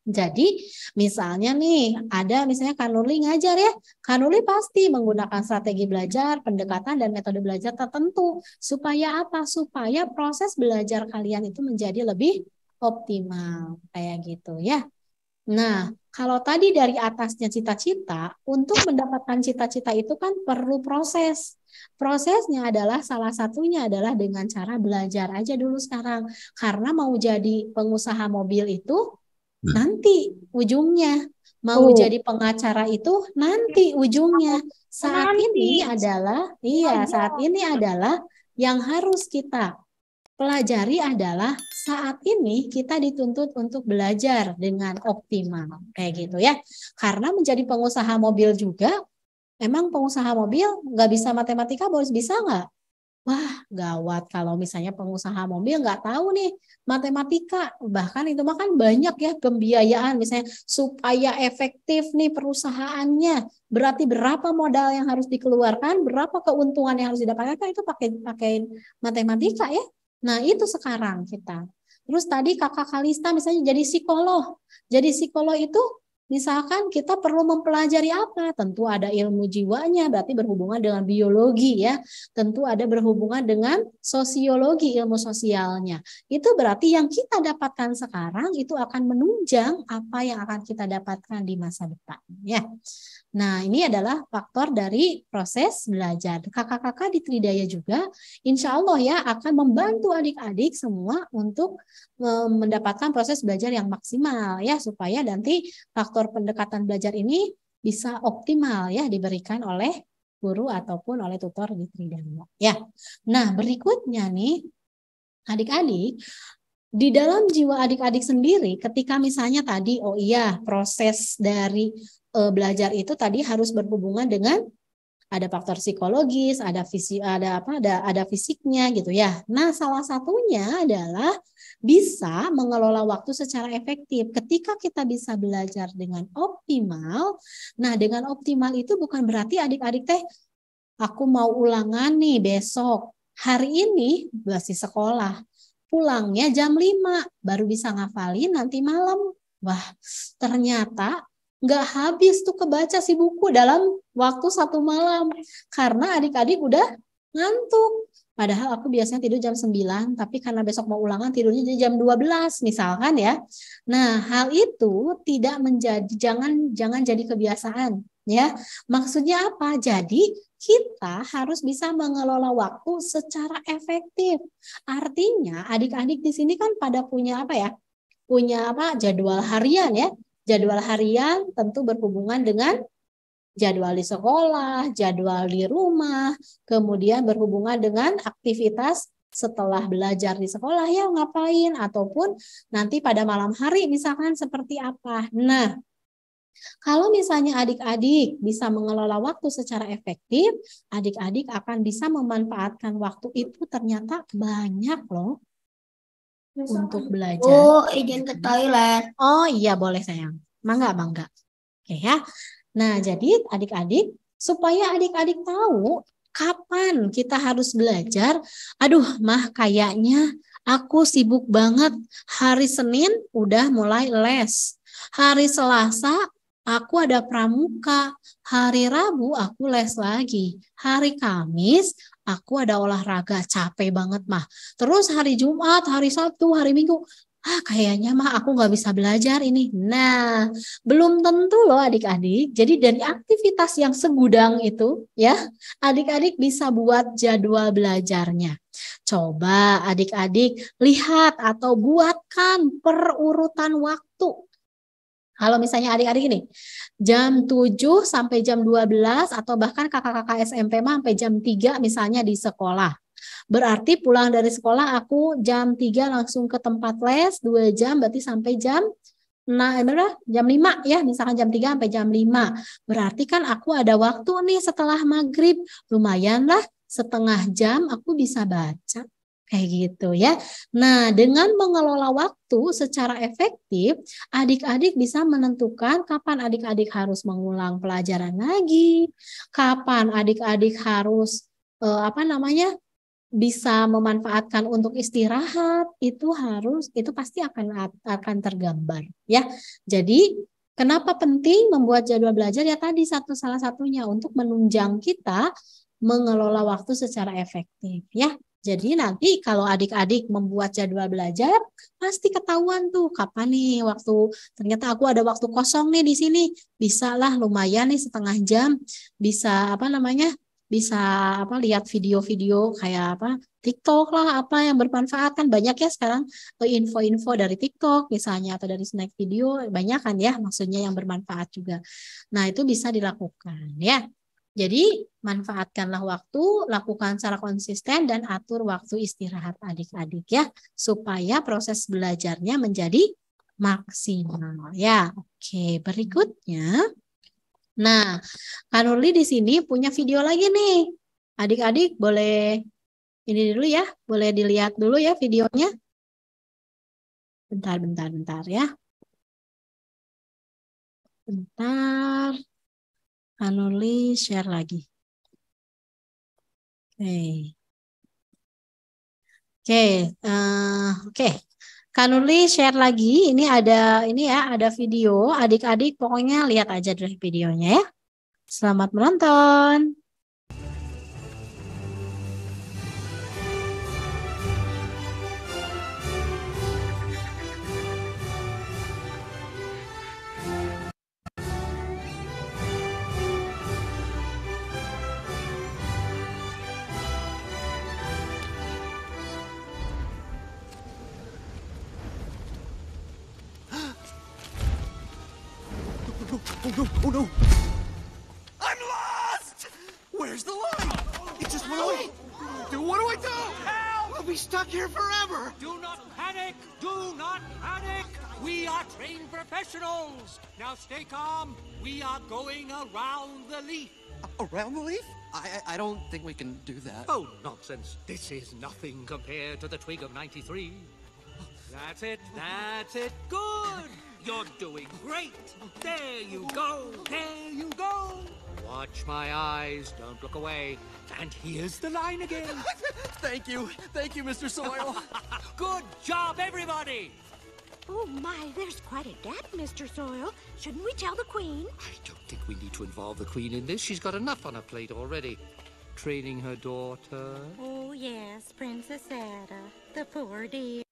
Jadi misalnya nih ada misalnya Kak Nurli ngajar ya, Kak Nurli pasti menggunakan strategi belajar, pendekatan dan metode belajar tertentu. Supaya apa? Supaya proses belajar kalian itu menjadi lebih optimal kayak gitu ya. Nah, kalau tadi dari atasnya cita-cita, untuk mendapatkan cita-cita itu kan perlu proses. Prosesnya adalah salah satunya adalah dengan cara belajar aja dulu sekarang. Karena mau jadi pengusaha mobil itu nanti ujungnya. Mau jadi pengacara itu nanti ujungnya. Saat ini adalah, saat ini adalah yang harus kita pelajari adalah saat ini kita dituntut untuk belajar dengan optimal kayak gitu ya. Karena menjadi pengusaha mobil juga, emang pengusaha mobil nggak bisa matematika, harus bisa nggak? Wah, gawat kalau misalnya pengusaha mobil nggak tahu nih matematika. Bahkan itu mah kan banyak ya pembiayaan misalnya supaya efektif nih perusahaannya. Berarti berapa modal yang harus dikeluarkan, berapa keuntungan yang harus didapatkan itu pakai matematika ya. Nah, itu sekarang kita. Terus tadi Kakak Kalista misalnya jadi psikolog. Jadi psikolog itu misalkan kita perlu mempelajari apa? Tentu ada ilmu jiwanya, berarti berhubungan dengan biologi ya. Tentu ada berhubungan dengan sosiologi, ilmu sosialnya. Itu berarti yang kita dapatkan sekarang itu akan menunjang apa yang akan kita dapatkan di masa depan ya. Nah, ini adalah faktor dari proses belajar. Kakak-kakak di Tridaya juga, insya Allah ya akan membantu adik-adik semua untuk mendapatkan proses belajar yang maksimal ya, supaya nanti faktor pendekatan belajar ini bisa optimal ya diberikan oleh guru ataupun oleh tutor di Tridaya ya. Nah, berikutnya nih adik-adik, di dalam jiwa adik-adik sendiri ketika misalnya tadi proses dari belajar itu tadi harus berhubungan dengan ada faktor psikologis, ada fisiknya gitu ya. Nah, salah satunya adalah bisa mengelola waktu secara efektif. Ketika kita bisa belajar dengan optimal, nah dengan optimal itu bukan berarti adik-adik aku mau ulangan nih besok. Hari ini masih sekolah. Pulangnya jam 5, baru bisa ngafalin nanti malam. Wah, ternyata nggak habis tuh kebaca si buku dalam waktu 1 malam. Karena adik-adik udah ngantuk. Padahal aku biasanya tidur jam 9, tapi karena besok mau ulangan tidurnya jadi jam 12 misalkan ya. Nah, hal itu tidak jangan jadi kebiasaan ya. Maksudnya apa? Jadi kita harus bisa mengelola waktu secara efektif. Artinya adik-adik di sini kan pada punya Punya jadwal harian ya. Jadwal harian tentu berhubungan dengan jadwal di sekolah, jadwal di rumah, kemudian berhubungan dengan aktivitas setelah belajar di sekolah ya ngapain, ataupun nanti pada malam hari misalkan seperti apa. Nah, kalau misalnya adik-adik bisa mengelola waktu secara efektif, adik-adik akan bisa memanfaatkan waktu itu ternyata banyak loh untuk belajar. Oh, izin ke toilet. Oh iya boleh sayang. Mangga. Oke ya. Nah jadi adik-adik supaya adik-adik tahu kapan kita harus belajar. Aduh mah kayaknya aku sibuk banget. Hari Senin udah mulai les. Hari Selasa aku ada pramuka. Hari Rabu aku les lagi. Hari Kamis aku ada olahraga, capek banget mah. Terus hari Jumat, hari Sabtu, hari Minggu, kayaknya mah aku nggak bisa belajar ini. Nah, belum tentu loh adik-adik. Jadi dari aktivitas yang segudang itu ya, adik-adik bisa buat jadwal belajarnya. Coba adik-adik lihat atau buatkan perurutan waktu. Kalau misalnya adik-adik ini jam 7 sampai jam 12 atau bahkan kakak-kakak SMP mah sampai jam 3 misalnya di sekolah. Berarti pulang dari sekolah aku jam 3 langsung ke tempat les 2 jam berarti sampai jam jam 5 ya, misalkan jam 3 sampai jam 5. Berarti kan aku ada waktu nih setelah maghrib, lumayan lah setengah jam aku bisa baca. Kayak gitu ya. Nah, dengan mengelola waktu secara efektif, adik-adik bisa menentukan kapan adik-adik harus mengulang pelajaran lagi, kapan adik-adik harus bisa memanfaatkan untuk istirahat, itu pasti akan tergambar ya. Jadi kenapa penting membuat jadwal belajar ya tadi salah satunya untuk menunjang kita mengelola waktu secara efektif ya. Jadi nanti kalau adik-adik membuat jadwal belajar, pasti ketahuan tuh kapan nih waktu, ternyata aku ada waktu kosong nih di sini. Bisa lah lumayan nih setengah jam, bisa apa namanya, bisa apa lihat video-video kayak apa, TikTok lah apa yang bermanfaat kan banyak ya sekarang info-info dari TikTok misalnya atau dari snack video banyak kan ya maksudnya yang bermanfaat juga. Nah itu bisa dilakukan ya. Jadi manfaatkanlah waktu, lakukan secara konsisten dan atur waktu istirahat adik-adik ya supaya proses belajarnya menjadi maksimal ya. Oke, berikutnya. Nah, Kak Nurli di sini punya video lagi nih. Adik-adik boleh ini dulu ya, boleh dilihat dulu ya videonya. Bentar ya. Bentar. Kak Nurli share lagi. Oke. Kak Nurli share lagi. Ini ada video. Adik-adik pokoknya lihat aja dulu videonya ya. Selamat menonton. Oh no! I'm lost! Where's the line? It just went away. What do I do? Help! I'll be stuck here forever. Do not panic! Do not panic! We are trained professionals. Now stay calm. We are going around the leaf. Around the leaf? I don't think we can do that. Oh, nonsense. This is nothing compared to the twig of 93. That's it. That's it. Good. You're doing great. There you go. There you go. Watch my eyes. Don't look away. And here's the line again. Thank you. Thank you, Mr. Soil. Good job, everybody. Oh my, there's quite a gap, Mr. Soil. Shouldn't we tell the Queen? I don't think we need to involve the Queen in this. She's got enough on her plate already. Training her daughter. Oh yes, Princess Ada, the poor dear.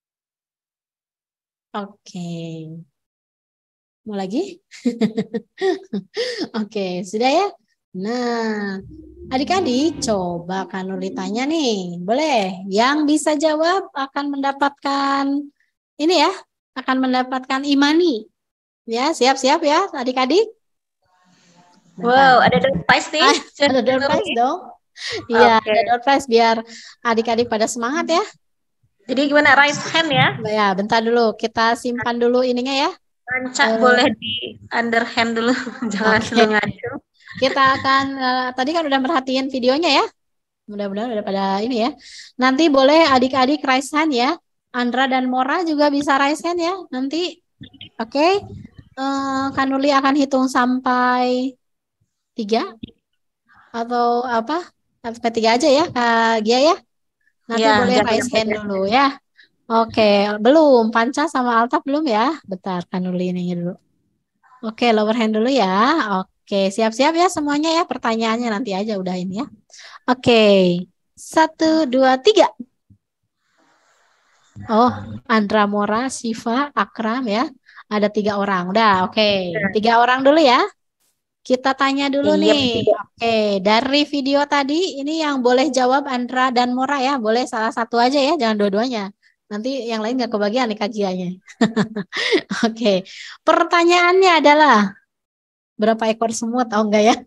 Oke. Mau lagi? Oke, sudah ya? Nah, adik-adik coba Kak Nurli tanya nih. Boleh? Yang bisa jawab akan mendapatkan ini ya, akan mendapatkan imani. Ya, siap-siap ya adik-adik? Wow, ada door prize nih. Ada door prize dong. Iya, Oke. ada door prize biar adik-adik pada semangat ya. Jadi gimana, raise hand ya? Ya, bentar dulu. Kita simpan dulu ininya ya. Rancak boleh di underhand dulu, jangan Oke. langsung ngacu. Kita akan, tadi kan udah merhatiin videonya ya. Mudah-mudahan udah pada ini ya. Nanti boleh adik-adik raise hand ya. Andra dan Mora juga bisa raise hand ya. Nanti, oke. Kak Nurli akan hitung sampai 3. Atau apa? Sampai 3 aja ya, Kak Gia ya. Nanti Ya, boleh jangan raise hand sampai dulu ya. Oke, belum. Panca sama Altaf belum ya? Bentar, Kak Nurli ini dulu. Oke, lower hand dulu ya. Oke, siap-siap ya semuanya ya. Pertanyaannya nanti aja udah ini ya. Oke, 1, 2, 3. Oh, Andra, Mora, Siva, Akram ya. Ada 3 orang. Udah, oke. 3 orang dulu ya. Kita tanya dulu Iya, nih. Oke, dari video tadi ini yang boleh jawab Andra dan Mora ya. Boleh salah satu aja ya, jangan dua-duanya. Nanti yang lain nggak kebagian nih kajiannya. Oke, pertanyaannya adalah berapa ekor semut? Oh enggak ya?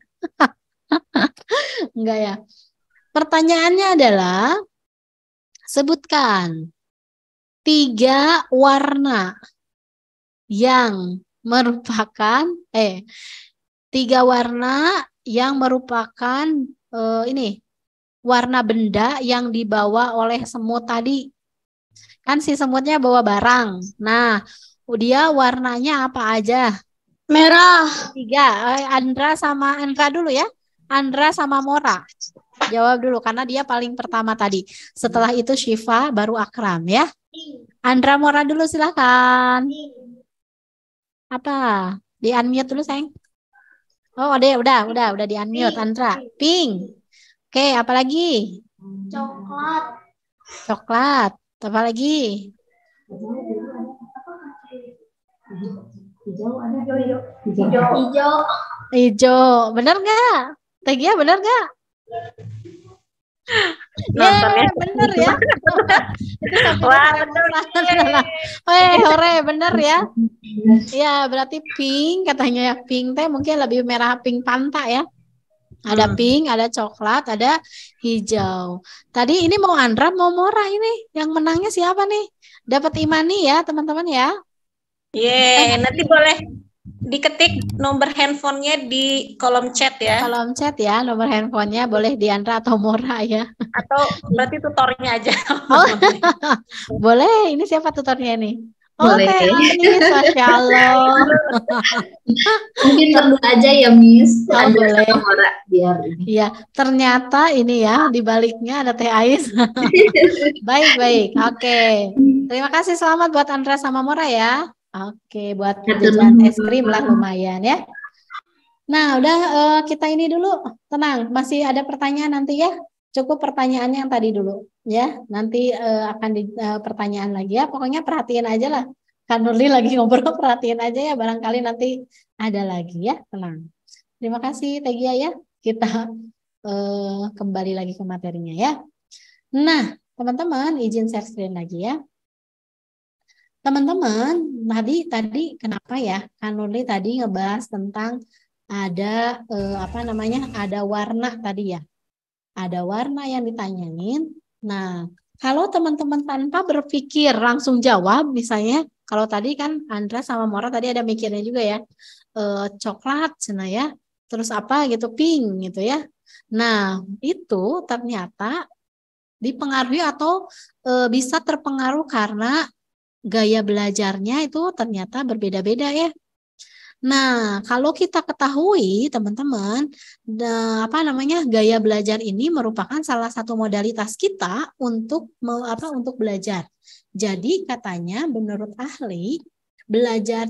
Enggak ya. Pertanyaannya adalah sebutkan 3 warna yang merupakan 3 warna yang merupakan ini warna benda yang dibawa oleh semut tadi. Kan si semutnya bawa barang. Nah, dia warnanya apa aja? Merah. 3. Andra dulu ya. Andra sama Mora. Jawab dulu karena dia paling pertama tadi. Setelah itu Syifa, baru Akram ya. Andra, Mora dulu silakan. Apa? Di unmute dulu sayang. Oh, udah di unmute Andra. Pink. Oke, apa lagi? Coklat. Coklat. Apa lagi? Hijau. Hijau. Bener nggak? Tegia bener nggak? Nontonnya Bener ya. Itu sampai Wah, kerepotan. Hore, bener ya. Ya, berarti pink katanya ya. Pink teh mungkin lebih merah pink panta ya. Ada pink, ada coklat, ada hijau. Tadi ini mau Andra, mau Mora ini. Yang menangnya siapa nih? Dapat Imani ya, teman-teman ya. nanti boleh diketik nomor handphonenya di kolom chat ya. Kolom chat ya, nomor handphonenya boleh di Andra atau Mora ya. Atau berarti tutornya aja. Oh, boleh. Ini siapa tutornya nih? Boleh. Teh Anis, Masya Allah. Mungkin perlu aja ya, Miss. Oh, boleh. Mora, biar ini. Iya, ternyata ini ya, di baliknya ada Teh Ais. Baik. Oke. Terima kasih, selamat buat Andra sama Mora ya. Oke, buat jajan es krim lah lumayan ya. Nah, udah kita ini dulu. Tenang, masih ada pertanyaan nanti ya. Cukup pertanyaannya yang tadi dulu ya. Nanti akan di pertanyaan lagi ya. Pokoknya perhatiin aja lah. Kan Nurli lagi ngobrol, perhatiin aja ya. Barangkali nanti ada lagi ya. Tenang. Terima kasih Tegia ya. Kita kembali lagi ke materinya ya. Nah, teman-teman izin share screen lagi ya. Teman-teman, tadi kenapa ya? Kan Nurli tadi ngebahas tentang ada ada warna tadi ya. Ada warna yang ditanyain. Nah, kalau teman-teman tanpa berpikir langsung jawab, misalnya kalau tadi kan Andra sama Mora tadi ada mikirnya juga ya, coklat, cina ya, terus apa gitu, pink gitu ya. Nah, itu ternyata dipengaruhi atau bisa terpengaruh karena gaya belajarnya itu ternyata berbeda-beda ya. Nah, kalau kita ketahui teman-teman, gaya belajar ini merupakan salah satu modalitas kita untuk belajar. Jadi katanya menurut ahli,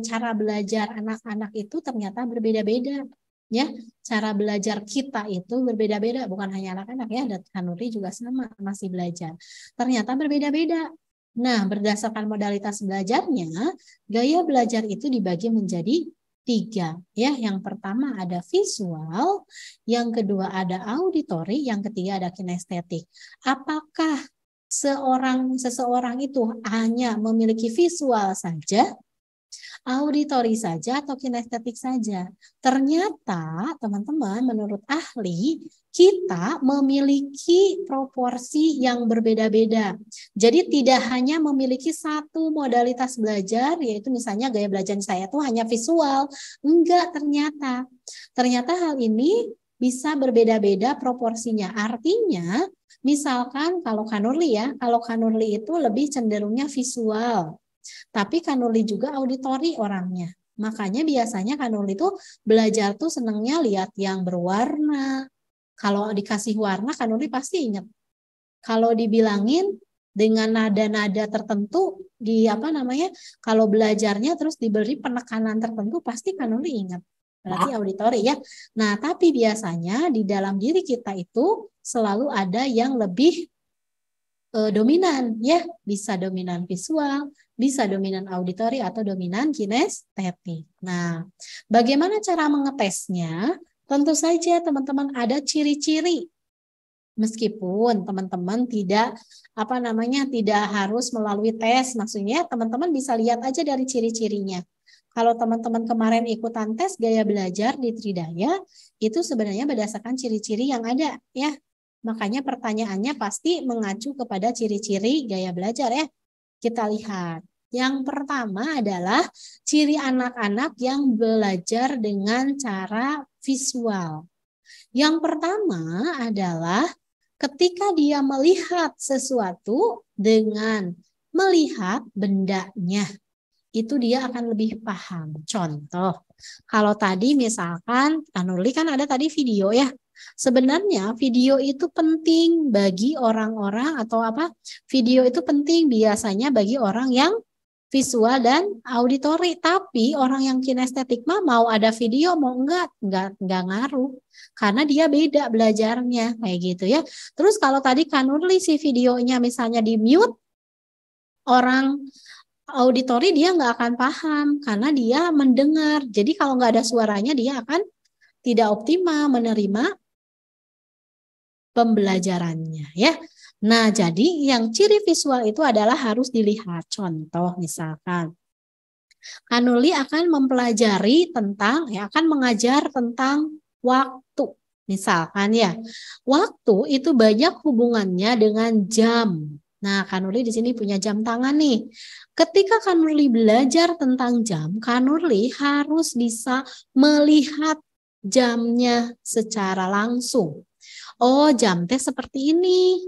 cara belajar anak-anak itu ternyata berbeda-beda. Ya, cara belajar kita itu berbeda-beda, bukan hanya anak-anak ya, dan Kanuri juga sama masih belajar. Ternyata berbeda-beda. Nah, berdasarkan modalitas belajarnya, gaya belajar itu dibagi menjadi 3 ya. Yang pertama ada visual, yang kedua ada auditory, yang ketiga ada kinestetik. Apakah seseorang itu hanya memiliki visual saja, auditory saja, atau kinestetik saja? Ternyata teman-teman menurut ahli kita memiliki proporsi yang berbeda-beda. Jadi tidak hanya memiliki satu modalitas belajar, yaitu misalnya gaya belajar saya itu hanya visual. Enggak, ternyata hal ini bisa berbeda-beda proporsinya. Artinya misalkan kalau Kanurli itu lebih cenderungnya visual. Tapi Kanurli juga auditori orangnya. Makanya biasanya Kanurli itu belajar tuh senangnya lihat yang berwarna. Kalau dikasih warna Kanurli pasti ingat. Kalau dibilangin dengan nada-nada tertentu kalau belajarnya terus diberi penekanan tertentu pasti Kanurli ingat. Berarti auditori ya. Nah, tapi biasanya di dalam diri kita itu selalu ada yang lebih dominan ya, bisa dominan visual, bisa dominan auditori atau dominan kinestetik. Nah, bagaimana cara mengetesnya? Tentu saja teman-teman ada ciri-ciri. Meskipun teman-teman tidak tidak harus melalui tes, maksudnya teman-teman bisa lihat aja dari ciri-cirinya. Kalau teman-teman kemarin ikutan tes gaya belajar di Tridaya, itu sebenarnya berdasarkan ciri-ciri yang ada ya. Makanya pertanyaannya pasti mengacu kepada ciri-ciri gaya belajar ya. Kita lihat. Yang pertama adalah ciri anak-anak yang belajar dengan cara visual. Yang pertama adalah ketika dia melihat sesuatu dengan melihat bendanya, itu dia akan lebih paham. Contoh, kalau tadi misalkan Kanurli kan ada tadi video ya. Sebenarnya video itu penting bagi orang-orang video itu penting biasanya bagi orang yang visual dan auditori. Tapi orang yang kinestetik mah mau ada video mau enggak ngaruh. Karena dia beda belajarnya kayak gitu ya. Terus kalau tadi Kak Nurli si videonya misalnya di mute, orang auditori dia nggak akan paham karena dia mendengar. Jadi kalau nggak ada suaranya dia akan tidak optimal menerima pembelajarannya ya. Nah, jadi yang ciri visual itu adalah harus dilihat. Contoh misalkan Kanuli akan mempelajari tentang akan mengajar tentang waktu. Misalkan ya, waktu itu banyak hubungannya dengan jam. Nah, Kanuli di sini punya jam tangan nih. Ketika Kanuli belajar tentang jam, Kanuli harus bisa melihat jamnya secara langsung. Oh, jam teh seperti ini.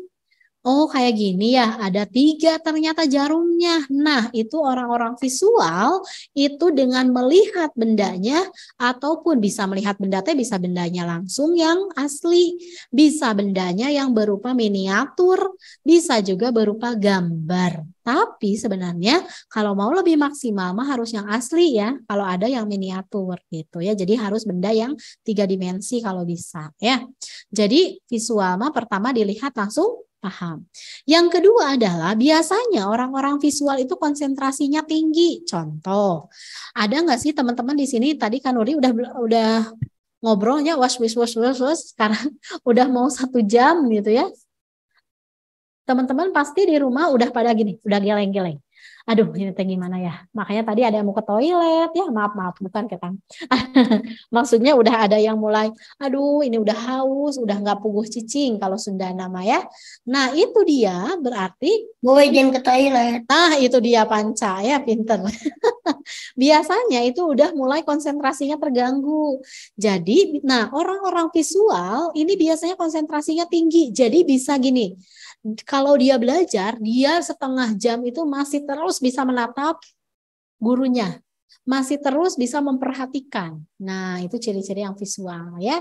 Oh, kayak gini ya, ada 3 ternyata jarumnya. Nah, itu orang-orang visual itu dengan melihat bendanya ataupun bisa melihat benda teh bisa bendanya langsung yang asli, bisa bendanya yang berupa miniatur, bisa juga berupa gambar. Tapi sebenarnya kalau mau lebih maksimal mah harus yang asli ya, kalau ada yang miniatur gitu ya. Jadi harus benda yang 3 dimensi kalau bisa ya. Jadi visual mah pertama dilihat langsung paham. Yang kedua adalah biasanya orang-orang visual itu konsentrasinya tinggi. Contoh, ada nggak sih teman-teman di sini tadi kan Nuri udah ngobrolnya was sekarang udah mau 1 jam gitu ya. Teman-teman pasti di rumah udah pada gini, udah geleng-geleng. Aduh, ini teh gimana ya? Makanya tadi ada yang mau ke toilet ya, maaf bukan ketang. Maksudnya udah ada yang mulai, aduh ini udah haus, udah nggak puguh cicing kalau Sunda nama ya. Nah itu dia berarti Gue izin ke toilet. Nah itu dia Panca ya, pinter. Biasanya itu udah mulai konsentrasinya terganggu. Jadi, nah orang-orang visual ini biasanya konsentrasinya tinggi. Jadi bisa gini, kalau dia belajar, dia setengah jam itu masih terus bisa menatap gurunya. Masih terus bisa memperhatikan. Nah, itu ciri-ciri yang visual ya.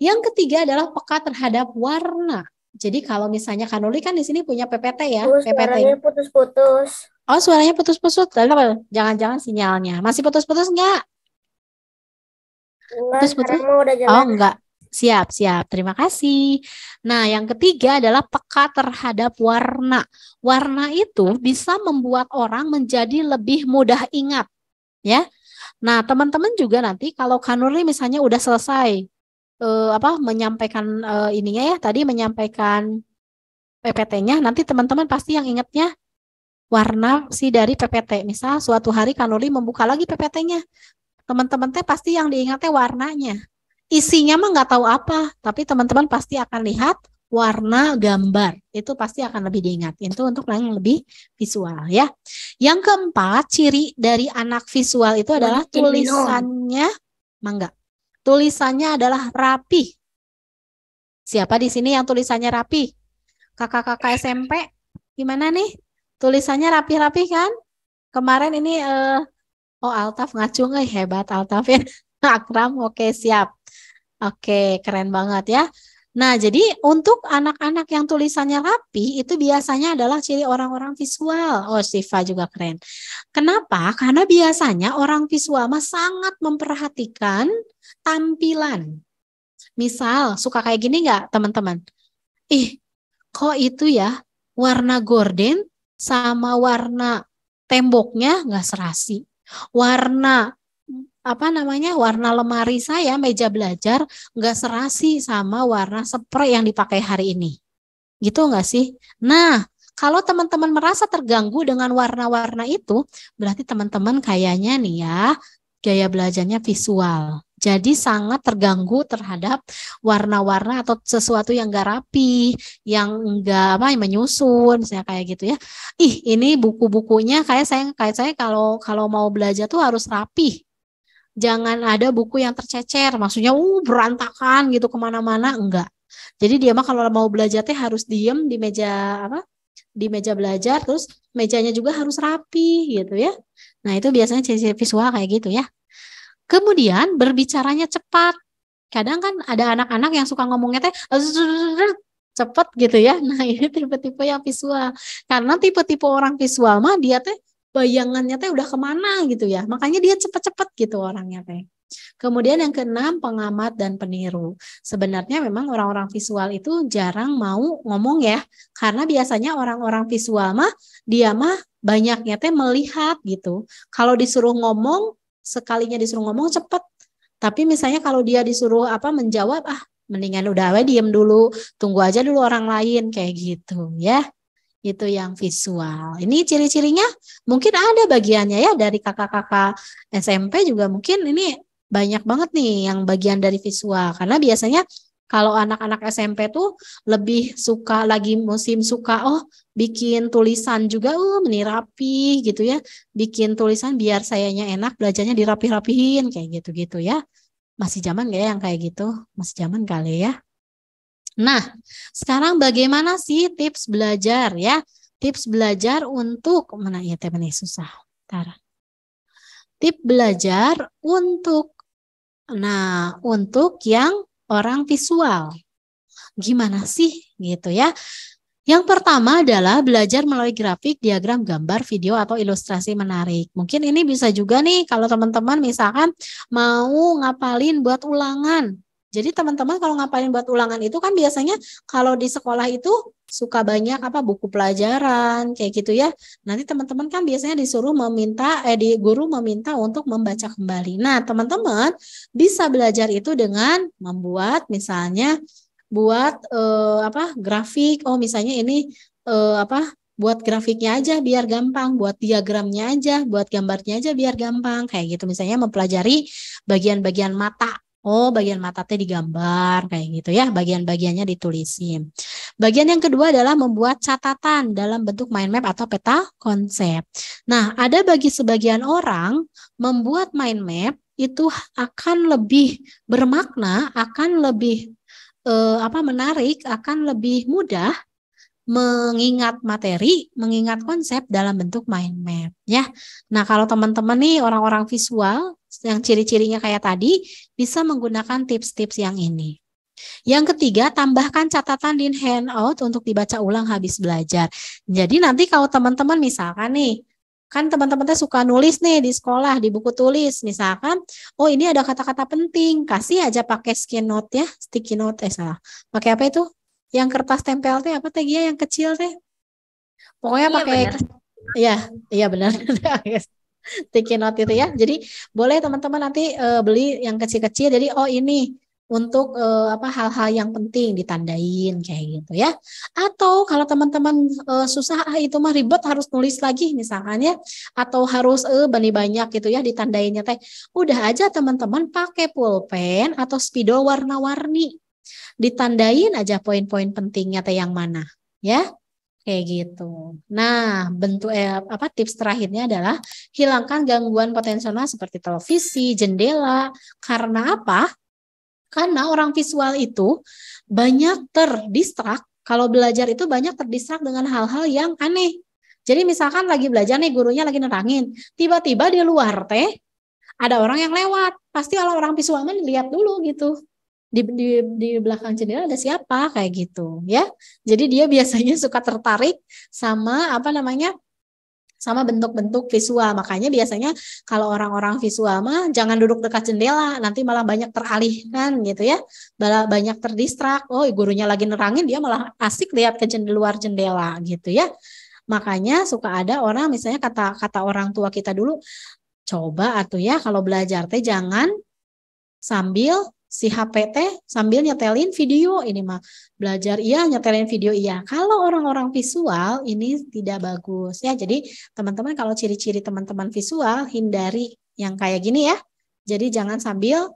Yang ketiga adalah peka terhadap warna. Jadi kalau misalnya Kanuli kan di sini punya PPT ya. Suaranya putus-putus. Oh, suaranya putus-putus. Jangan-jangan sinyalnya. Masih putus-putus enggak? Putus-putus? Udah jalan. Oh, enggak. Siap. Terima kasih. Nah, yang ketiga adalah peka terhadap warna. Warna itu bisa membuat orang menjadi lebih mudah ingat. Ya. Nah, teman-teman juga nanti kalau Kanuri misalnya udah selesai menyampaikan ininya ya, tadi menyampaikan PPT-nya, nanti teman-teman pasti yang ingatnya warna dari PPT. Misal suatu hari Kanuri membuka lagi PPT-nya. Teman-teman teh pasti yang diingatnya warnanya. Isinya mah nggak tahu apa, tapi teman-teman pasti akan lihat warna gambar. Itu pasti akan lebih diingat. Itu untuk yang lebih visual ya. Yang keempat, ciri dari anak visual itu adalah tulisannya tulisannya adalah rapi. Siapa di sini yang tulisannya rapi? Kakak-kakak SMP gimana nih? Tulisannya rapi-rapi kan? Kemarin ini Altaf ngacung, hebat Altaf ya. Akram, oke siap. Oke, keren banget ya. Nah, jadi untuk anak-anak yang tulisannya rapi itu biasanya adalah ciri orang-orang visual. Oh, Siva juga keren. Kenapa? Karena biasanya orang visual mah sangat memperhatikan tampilan. Misal, suka kayak gini nggak teman-teman? Kok itu ya warna gorden sama warna temboknya nggak serasi. Warna warna lemari saya meja belajar nggak serasi sama warna spray yang dipakai hari ini. Gitu nggak sih? Nah, kalau teman-teman merasa terganggu dengan warna-warna itu, berarti teman-teman kayaknya nih ya, gaya belajarnya visual. Jadi sangat terganggu terhadap warna-warna atau sesuatu yang nggak rapi, yang nggak menyusun, misalnya kayak gitu ya. Ini buku-bukunya kayak saya kalau mau belajar tuh harus rapi. Jangan ada buku yang tercecer, maksudnya berantakan gitu kemana-mana, enggak. Jadi dia mah kalau mau belajar teh harus diem di meja belajar, terus mejanya juga harus rapi gitu ya. Nah itu biasanya ciri visual kayak gitu ya. Kemudian berbicaranya cepat. Kadang kan ada anak-anak yang suka ngomongnya teh cepet gitu ya. Nah ini tipe-tipe yang visual. Karena tipe-tipe orang visual mah dia teh bayangannya teh udah kemana gitu ya. Makanya dia cepet-cepet gitu orangnya teh. Kemudian yang keenam, pengamat dan peniru. Sebenarnya memang orang-orang visual itu jarang mau ngomong ya, karena biasanya orang-orang visual mah dia mah banyaknya teh melihat gitu. Kalau disuruh ngomong, sekalinya disuruh ngomong cepet. Tapi misalnya kalau dia disuruh menjawab, mendingan udah diem dulu, tunggu aja dulu orang lain kayak gitu ya. Itu yang visual. Ini ciri-cirinya mungkin ada bagiannya ya dari kakak-kakak SMP juga mungkin ini banyak banget nih yang bagian dari visual. Karena biasanya kalau anak-anak SMP tuh lebih suka lagi musim suka bikin tulisan juga meni rapi gitu ya. Bikin tulisan biar sayanya enak, belajarnya dirapi-rapihin kayak gitu-gitu ya. Masih zaman gak ya yang kayak gitu? Masih zaman kali ya. Nah, sekarang bagaimana sih tips belajar ya? Tips belajar untuk mana ya teman nih susah. Bentar. Tips belajar untuk yang orang visual. Gimana sih gitu ya? Yang pertama adalah belajar melalui grafik, diagram, gambar, video, atau ilustrasi menarik. Mungkin ini bisa juga nih kalau teman-teman misalkan mau ngapalin buat ulangan. Jadi teman-teman kalau ngapalin buat ulangan itu kan biasanya kalau di sekolah itu suka banyak buku pelajaran kayak gitu ya. Nanti teman-teman kan biasanya disuruh guru meminta untuk membaca kembali. Nah, teman-teman bisa belajar itu dengan membuat misalnya buat grafik. Misalnya ini buat grafiknya aja biar gampang, buat diagramnya aja, buat gambarnya aja biar gampang kayak gitu. Misalnya mempelajari bagian-bagian mata. Bagian mata teh digambar kayak gitu ya, bagian-bagiannya ditulisin. Bagian yang kedua adalah membuat catatan dalam bentuk mind map atau peta konsep. Nah, ada bagi sebagian orang membuat mind map itu akan lebih bermakna, akan lebih menarik, akan lebih mudah mengingat materi, mengingat konsep dalam bentuk mind map ya. Nah, kalau teman-teman nih orang-orang visual yang ciri-cirinya kayak tadi bisa menggunakan tips-tips yang ini. Yang ketiga, tambahkan catatan di handout untuk dibaca ulang habis belajar. Jadi nanti kalau teman-teman misalkan nih, kan teman-teman suka nulis nih di sekolah, di buku tulis. Misalkan, ini ada kata-kata penting, kasih aja pakai sticky note ya, sticky note salah. Pakai apa itu? Yang kertas tempel teh apa teh yang kecil teh? Pokoknya pakai iya benar. Sticky note itu ya. Jadi boleh teman-teman nanti beli yang kecil-kecil. Jadi ini untuk hal-hal yang penting ditandain kayak gitu ya. Atau kalau teman-teman susah itu mah ribet harus nulis lagi misalkan ya, atau harus banyak gitu ya ditandainnya teh. Udah aja teman-teman pakai pulpen atau spidol warna-warni. Ditandain aja poin-poin pentingnya teh yang mana ya. Kayak gitu. Nah, bentuk tips terakhirnya adalah hilangkan gangguan potensial seperti televisi, jendela. Karena apa? Karena orang visual itu banyak terdistrak. Kalau belajar itu banyak terdistrak dengan hal-hal yang aneh. Jadi misalkan lagi belajar nih, gurunya lagi nerangin, tiba-tiba di luar teh ada orang yang lewat. Pasti kalau orang visual lihat dulu gitu. Di belakang jendela ada siapa kayak gitu ya. Jadi dia biasanya suka tertarik sama sama bentuk-bentuk visual. Makanya biasanya kalau orang-orang visual mah jangan duduk dekat jendela, nanti malah banyak teralihkan gitu ya. Malah banyak terdistrak. Gurunya lagi nerangin, dia malah asik lihat ke luar jendela gitu ya. Makanya suka ada orang misalnya kata orang tua kita dulu, coba ya kalau belajar teh jangan sambil si HP teh sambil nyetelin video. Ini mah belajar nyetelin video Kalau orang-orang visual ini tidak bagus ya. Jadi teman-teman kalau ciri-ciri teman-teman visual hindari yang kayak gini ya. Jadi jangan sambil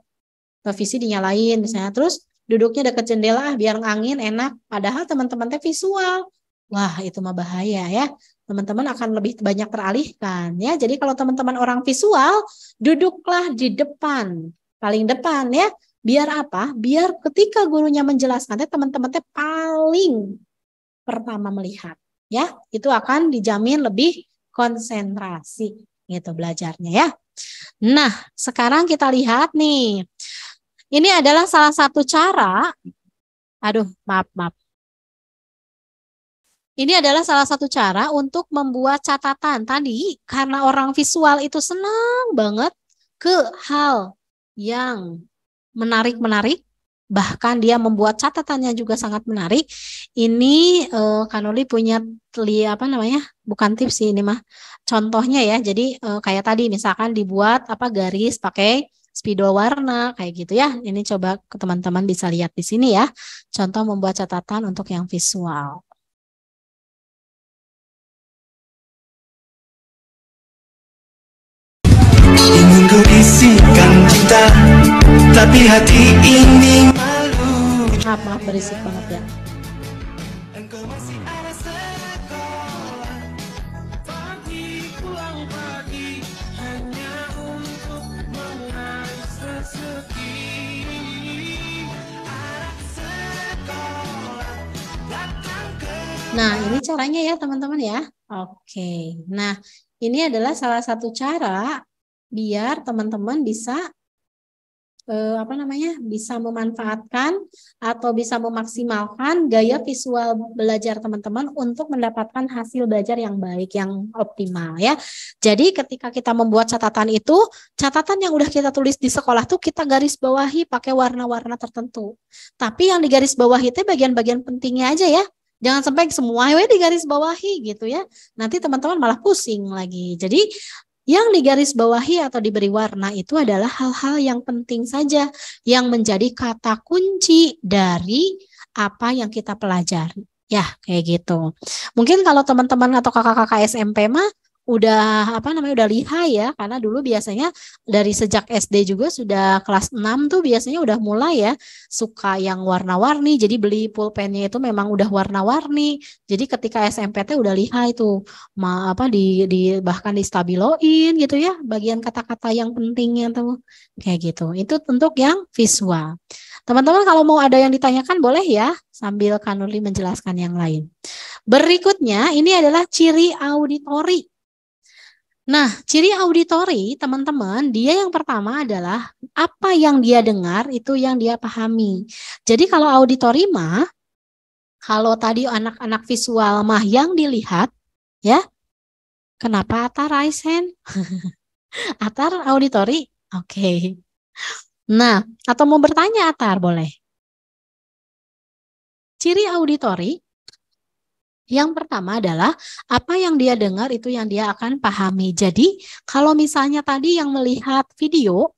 televisi dinyalain misalnya, terus duduknya dekat jendela biar angin enak, padahal teman-teman teh visual. Wah, itu mah bahaya ya. Teman-teman akan lebih banyak teralihkan ya. Jadi kalau teman-teman orang visual, duduklah di depan, paling depan ya. Biar apa? Biar ketika gurunya menjelaskan teman-teman paling pertama melihat ya. Itu akan dijamin lebih konsentrasi gitu belajarnya ya. Nah, sekarang kita lihat nih. Ini adalah salah satu cara. Aduh, maaf. Ini adalah salah satu cara untuk membuat catatan. Tadi karena orang visual itu senang banget ke hal yang menarik-menarik, bahkan dia membuat catatannya juga sangat menarik. Ini Kanuli punya apa namanya? Bukan tips sih ini mah. Contohnya ya. Jadi kayak tadi misalkan dibuat apa garis pakai spidol warna kayak gitu ya. Ini coba teman-teman bisa lihat di sini ya. Contoh membuat catatan untuk yang visual. Ingin ku bisikan cinta, tapi hati ini malu. Maaf berisik banget ya. Engkau masih ada sekolah, pagi pulang pagi, hanya untuk mengais rezeki. Anak sekolah datang ke. Nah, ini caranya ya teman-teman ya. Oke. Nah, ini adalah salah satu cara biar teman-teman bisa bisa memanfaatkan atau bisa memaksimalkan gaya visual belajar teman-teman untuk mendapatkan hasil belajar yang baik, yang optimal ya. Jadi ketika kita membuat catatan itu, catatan yang udah kita tulis di sekolah tuh kita garis bawahi pakai warna-warna tertentu. Tapi yang di garis bawahi itu bagian-bagian pentingnya aja ya. Jangan sampai semua di garis bawahi gitu ya. Nanti teman-teman malah pusing lagi. Jadi yang digaris bawahi atau diberi warna itu adalah hal-hal yang penting saja, yang menjadi kata kunci dari apa yang kita pelajari. Ya, kayak gitu. Mungkin kalau teman-teman atau kakak-kakak SMP mah udah udah lihai ya, karena dulu biasanya dari sejak SD juga sudah kelas 6 tuh biasanya udah mulai ya suka yang warna-warni, jadi beli pulpennya itu memang udah warna-warni. Jadi ketika SMP teh udah lihai tuh bahkan distabiloin gitu ya bagian kata-kata yang pentingnya tuh kayak gitu. Itu untuk yang visual. Teman-teman kalau mau ada yang ditanyakan boleh ya sambil Kanuli menjelaskan yang lain. Berikutnya ini adalah ciri auditori. Nah, ciri auditori, teman-teman, dia yang pertama adalah apa yang dia dengar, itu yang dia pahami. Jadi kalau auditori mah, kalau tadi anak-anak visual mah yang dilihat, ya, kenapa Atar raise hand? Atar auditori? Oke. Nah, atau mau bertanya Atar, boleh. Ciri auditori, yang pertama adalah apa yang dia dengar itu yang dia akan pahami. Jadi kalau misalnya tadi yang melihat video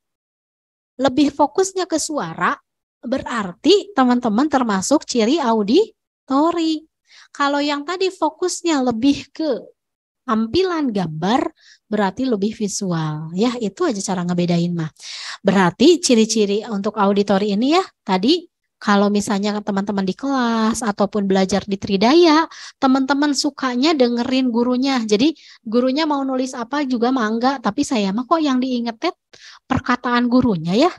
lebih fokusnya ke suara, berarti teman-teman termasuk ciri auditori. Kalau yang tadi fokusnya lebih ke tampilan gambar, berarti lebih visual. Ya, itu aja cara ngebedain mah. Berarti ciri-ciri untuk auditori ini ya, tadi kalau misalnya teman-teman di kelas ataupun belajar di Tridaya, teman-teman sukanya dengerin gurunya. Jadi gurunya mau nulis apa juga mah enggak, tapi saya mah kok yang diingetin perkataan gurunya ya.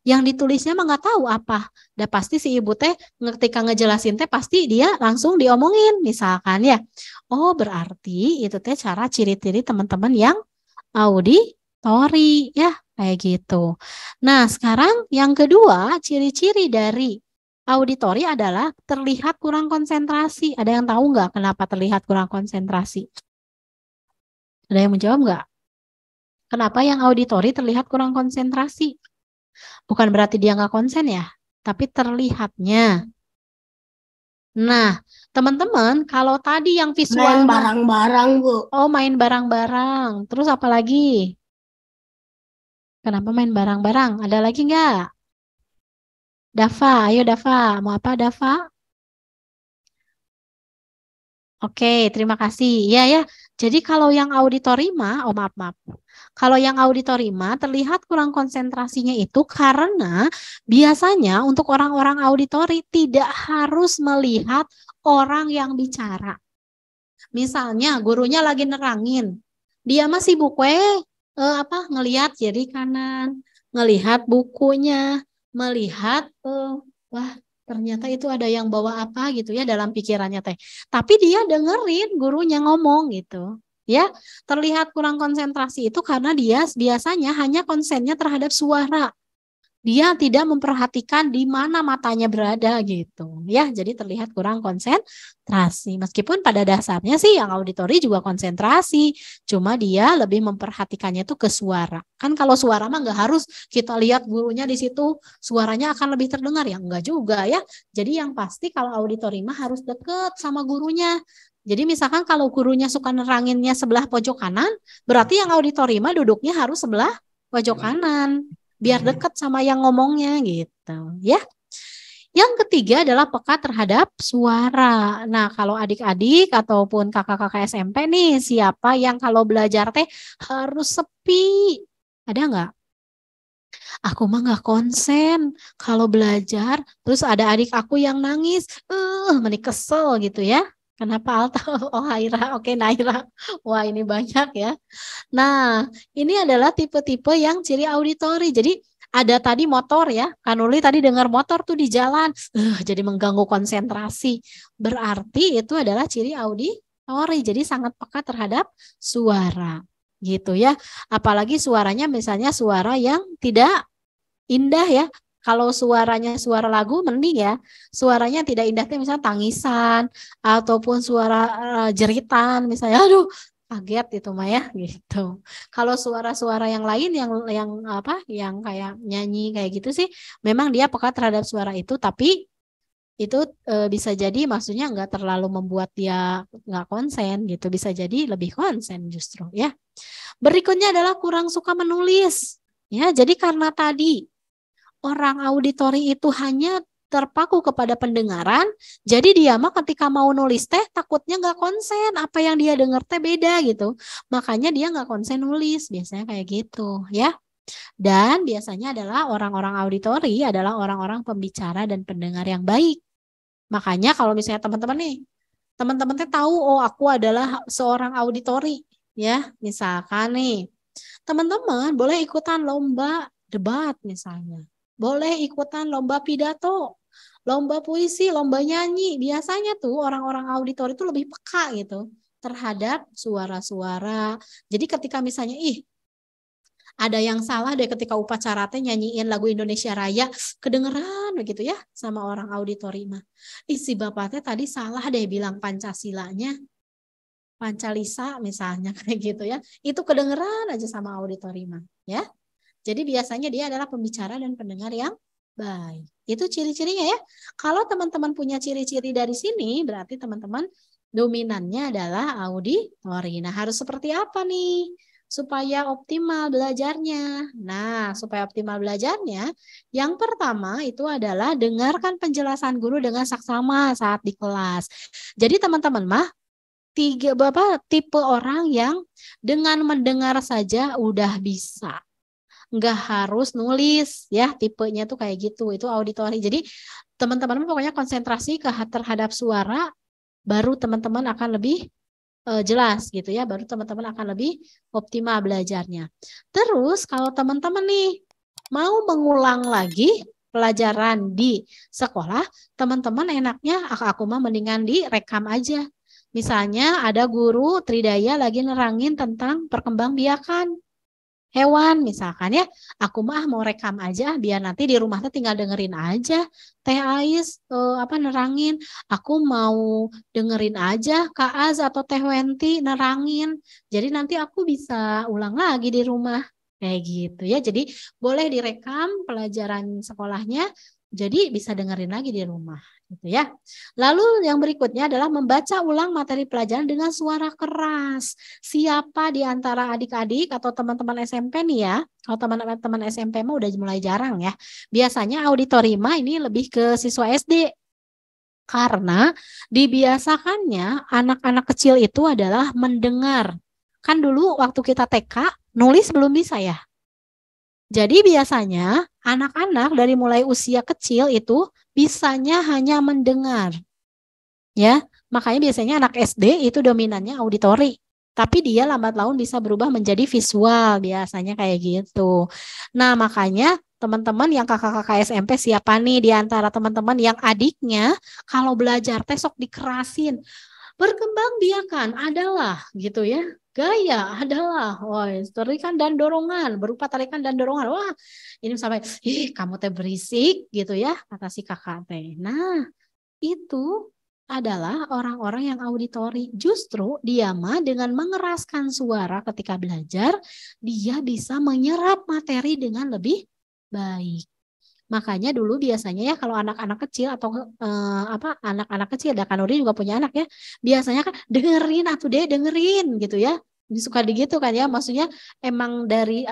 Yang ditulisnya mah nggak tahu apa. Dah pasti si ibu teh ketika ngejelasin teh pasti dia langsung diomongin misalkan ya. Oh, berarti itu teh cara ciri-ciri teman-teman yang auditori ya, kayak gitu. Nah, sekarang yang kedua, ciri-ciri dari auditori adalah terlihat kurang konsentrasi. Ada yang tahu nggak kenapa terlihat kurang konsentrasi? Ada yang menjawab nggak? Kenapa yang auditori terlihat kurang konsentrasi? Bukan berarti dia nggak konsen ya, tapi terlihatnya. Nah, teman-teman, kalau tadi yang visual Main barang-barang, Bu. Oh, main barang-barang. Terus apa lagi? Kenapa main barang-barang? Ada lagi nggak? Dava, ayo Dava. Mau apa Dava? Oke, terima kasih. Ya, ya. Jadi kalau yang auditori mah, maaf. Kalau yang auditori mah terlihat kurang konsentrasinya itu karena biasanya untuk orang-orang auditori tidak harus melihat orang yang bicara. Misalnya gurunya lagi nerangin, dia masih buku ngelihat kiri kanan, ngelihat bukunya, melihat wah ternyata itu ada yang bawa apa gitu ya dalam pikirannya teh. Tapi dia dengerin gurunya ngomong gitu. Ya, terlihat kurang konsentrasi itu karena dia biasanya hanya konsennya terhadap suara. Dia tidak memperhatikan di mana matanya berada gitu ya, jadi terlihat kurang konsentrasi. Meskipun pada dasarnya sih yang auditori juga konsentrasi, cuma dia lebih memperhatikannya tuh ke suara. Kan kalau suara mah nggak harus kita lihat gurunya di situ suaranya akan lebih terdengar, ya enggak juga ya. Jadi yang pasti kalau auditori mah harus deket sama gurunya. Jadi misalkan kalau gurunya suka neranginnya sebelah pojok kanan, berarti yang auditori mah duduknya harus sebelah pojok kanan, biar dekat sama yang ngomongnya gitu ya. Yang ketiga adalah peka terhadap suara. Nah, kalau adik-adik ataupun kakak-kakak SMP nih, siapa yang kalau belajar teh harus sepi? Ada nggak? Aku mah nggak konsen kalau belajar, terus ada adik aku yang nangis, menik kesel gitu ya. Kenapa Alta? Oh Haira, oke Naira. Wah ini banyak ya. Nah, ini adalah tipe-tipe yang ciri auditori. Jadi ada tadi motor ya, Kanuli tadi dengar motor tuh di jalan, jadi mengganggu konsentrasi. Berarti itu adalah ciri auditori. Jadi sangat peka terhadap suara, gitu ya. Apalagi suaranya misalnya suara yang tidak indah ya. Kalau suaranya suara lagu mending ya, suaranya tidak indah misalnya tangisan ataupun suara jeritan misalnya, aduh kaget itu mah ya gitu. Kalau suara-suara yang lain yang apa yang kayak nyanyi kayak gitu sih, memang dia peka terhadap suara itu, tapi itu bisa jadi maksudnya nggak terlalu membuat dia nggak konsen gitu, bisa jadi lebih konsen justru ya. Berikutnya adalah kurang suka menulis ya. Jadi karena tadi orang auditori itu hanya terpaku kepada pendengaran, jadi dia mah ketika mau nulis teh takutnya nggak konsen, apa yang dia dengar teh beda gitu, makanya dia nggak konsen nulis, biasanya kayak gitu ya. Dan biasanya adalah orang-orang auditori adalah orang-orang pembicara dan pendengar yang baik. Makanya kalau misalnya teman-teman teh tahu, oh aku adalah seorang auditori ya, misalkan nih teman-teman boleh ikutan lomba debat misalnya, boleh ikutan lomba pidato, lomba puisi, lomba nyanyi. Biasanya tuh orang-orang auditori itu lebih peka gitu terhadap suara-suara. Jadi ketika misalnya ada yang salah deh ketika upacara teh nyanyiin lagu Indonesia Raya, kedengeran begitu ya sama orang auditori mah. Si bapaknya tadi salah deh bilang Pancasilanya, Pancalisa misalnya kayak gitu ya. Itu kedengeran aja sama auditori mah ya. Jadi biasanya dia adalah pembicara dan pendengar yang baik. Itu ciri-cirinya ya. Kalau teman-teman punya ciri-ciri dari sini, berarti teman-teman dominannya adalah auditori. Nah, harus seperti apa nih supaya optimal belajarnya? Nah, supaya optimal belajarnya, yang pertama itu adalah dengarkan penjelasan guru dengan saksama saat di kelas. Jadi teman-teman mah tipe orang yang dengan mendengar saja udah bisa. Nggak harus nulis ya, tipenya tuh kayak gitu, itu auditori. Jadi teman-teman pokoknya konsentrasi terhadap suara, baru teman-teman akan lebih jelas gitu ya, baru teman-teman akan lebih optimal belajarnya. Terus kalau teman-teman nih mau mengulang lagi pelajaran di sekolah, teman-teman enaknya aku mah mendingan direkam aja. Misalnya ada guru Tridaya lagi nerangin tentang perkembangbiakan hewan misalkan ya, aku mah mau rekam aja biar nanti di rumah tuh tinggal dengerin aja Teh Ais nerangin, aku mau dengerin aja Kak Az atau Teh Wenti nerangin, jadi nanti aku bisa ulang lagi di rumah kayak gitu ya. Jadi boleh direkam pelajaran sekolahnya, jadi bisa dengerin lagi di rumah gitu ya. Lalu yang berikutnya adalah membaca ulang materi pelajaran dengan suara keras. Siapa di antara adik-adik atau teman-teman SMP nih ya? Kalau teman-teman SMP mah udah mulai jarang ya. Biasanya auditori mah ini lebih ke siswa SD. Karena dibiasakannya anak-anak kecil itu adalah mendengar. Kan dulu waktu kita TK nulis belum bisa ya. Jadi biasanya anak-anak dari mulai usia kecil itu bisanya hanya mendengar. Ya, makanya biasanya anak SD itu dominannya auditori. Tapi dia lambat laun bisa berubah menjadi visual, biasanya kayak gitu. Nah, makanya teman-teman yang kakak-kakak SMP siapa nih di antara teman-teman yang adiknya kalau belajar tes sok dikerasin. Berkembangbiakan adalah gitu ya. gaya adalah tarikan dan dorongan, berupa tarikan dan dorongan. Wah, ini sampai kamu teh berisik gitu ya, kata si kakak teh. Nah, itu adalah orang-orang yang auditori. Justru dia mah dengan mengeraskan suara ketika belajar, dia bisa menyerap materi dengan lebih baik. Makanya dulu biasanya ya kalau anak-anak kecil atau anak-anak kecil, dan Kanuri juga punya anak ya, biasanya kan dengerin atuh deh, dengerin gitu ya. Suka gitu kan ya, maksudnya emang dari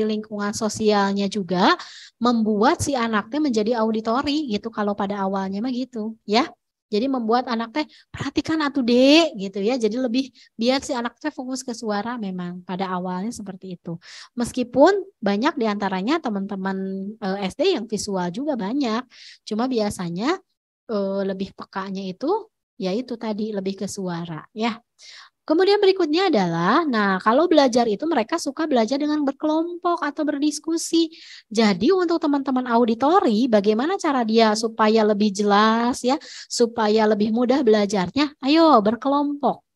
lingkungan sosialnya juga membuat si anaknya menjadi auditori gitu kalau pada awalnya mah gitu ya. Jadi membuat anak teh perhatikan atuh dek gitu ya. Jadi lebih biar si anak teh fokus ke suara, memang pada awalnya seperti itu. Meskipun banyak diantaranya teman-teman SD yang visual juga banyak. Cuma biasanya lebih pekanya itu yaitu tadi lebih ke suara ya. Kemudian berikutnya adalah, nah kalau belajar itu mereka suka belajar dengan berkelompok atau berdiskusi. Jadi untuk teman-teman auditori, bagaimana cara dia supaya lebih jelas ya, supaya lebih mudah belajarnya? Ayo berkelompok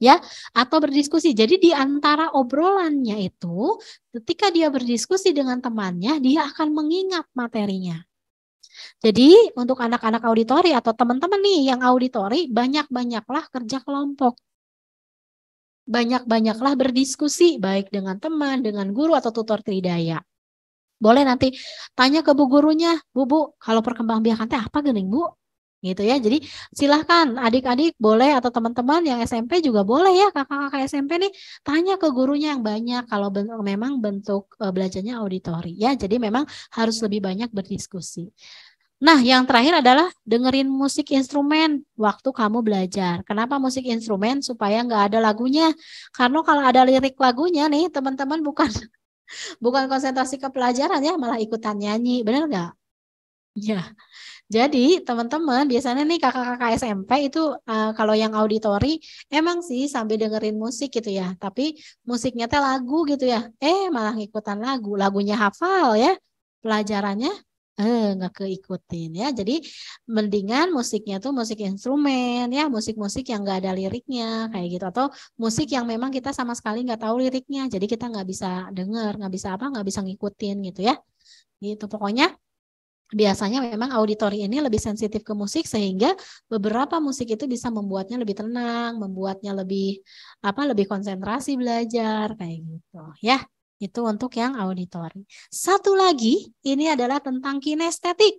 ya, atau berdiskusi. Jadi di antara obrolannya itu, ketika dia berdiskusi dengan temannya, dia akan mengingat materinya. Jadi untuk anak-anak auditori atau teman-teman nih yang auditori, banyak-banyaklah kerja kelompok. Banyak-banyaklah berdiskusi baik dengan teman, dengan guru atau tutor tridaya. Boleh nanti tanya ke bu gurunya, Bu, kalau perkembangbiakan teh apa gening Bu? Gitu ya. Jadi silahkan adik-adik boleh atau teman-teman yang SMP juga boleh ya, kakak-kakak SMP nih tanya ke gurunya yang banyak kalau memang bentuk belajarnya auditori ya. Jadi memang harus lebih banyak berdiskusi. Nah, yang terakhir adalah dengerin musik instrumen waktu kamu belajar. Kenapa musik instrumen? Supaya nggak ada lagunya. Karena kalau ada lirik lagunya nih, teman-teman bukan konsentrasi ke pelajaran ya, malah ikutan nyanyi. Benar nggak? Ya. Jadi teman-teman biasanya nih kakak-kakak SMP itu kalau yang auditori emang sih sambil dengerin musik gitu ya. Tapi musiknya teh lagu gitu ya. Malah ngikutan lagu. Lagunya hafal ya. Pelajarannya nggak keikutin ya. Jadi mendingan musiknya tuh musik instrumen ya, musik-musik yang nggak ada liriknya kayak gitu, atau musik yang memang kita sama sekali nggak tahu liriknya, jadi kita nggak bisa denger, nggak bisa ngikutin gitu ya. Gitu pokoknya. Biasanya memang auditori ini lebih sensitif ke musik sehingga beberapa musik itu bisa membuatnya lebih tenang, membuatnya lebih konsentrasi belajar kayak gitu ya. Itu untuk yang auditori. Satu lagi, ini adalah tentang kinestetik.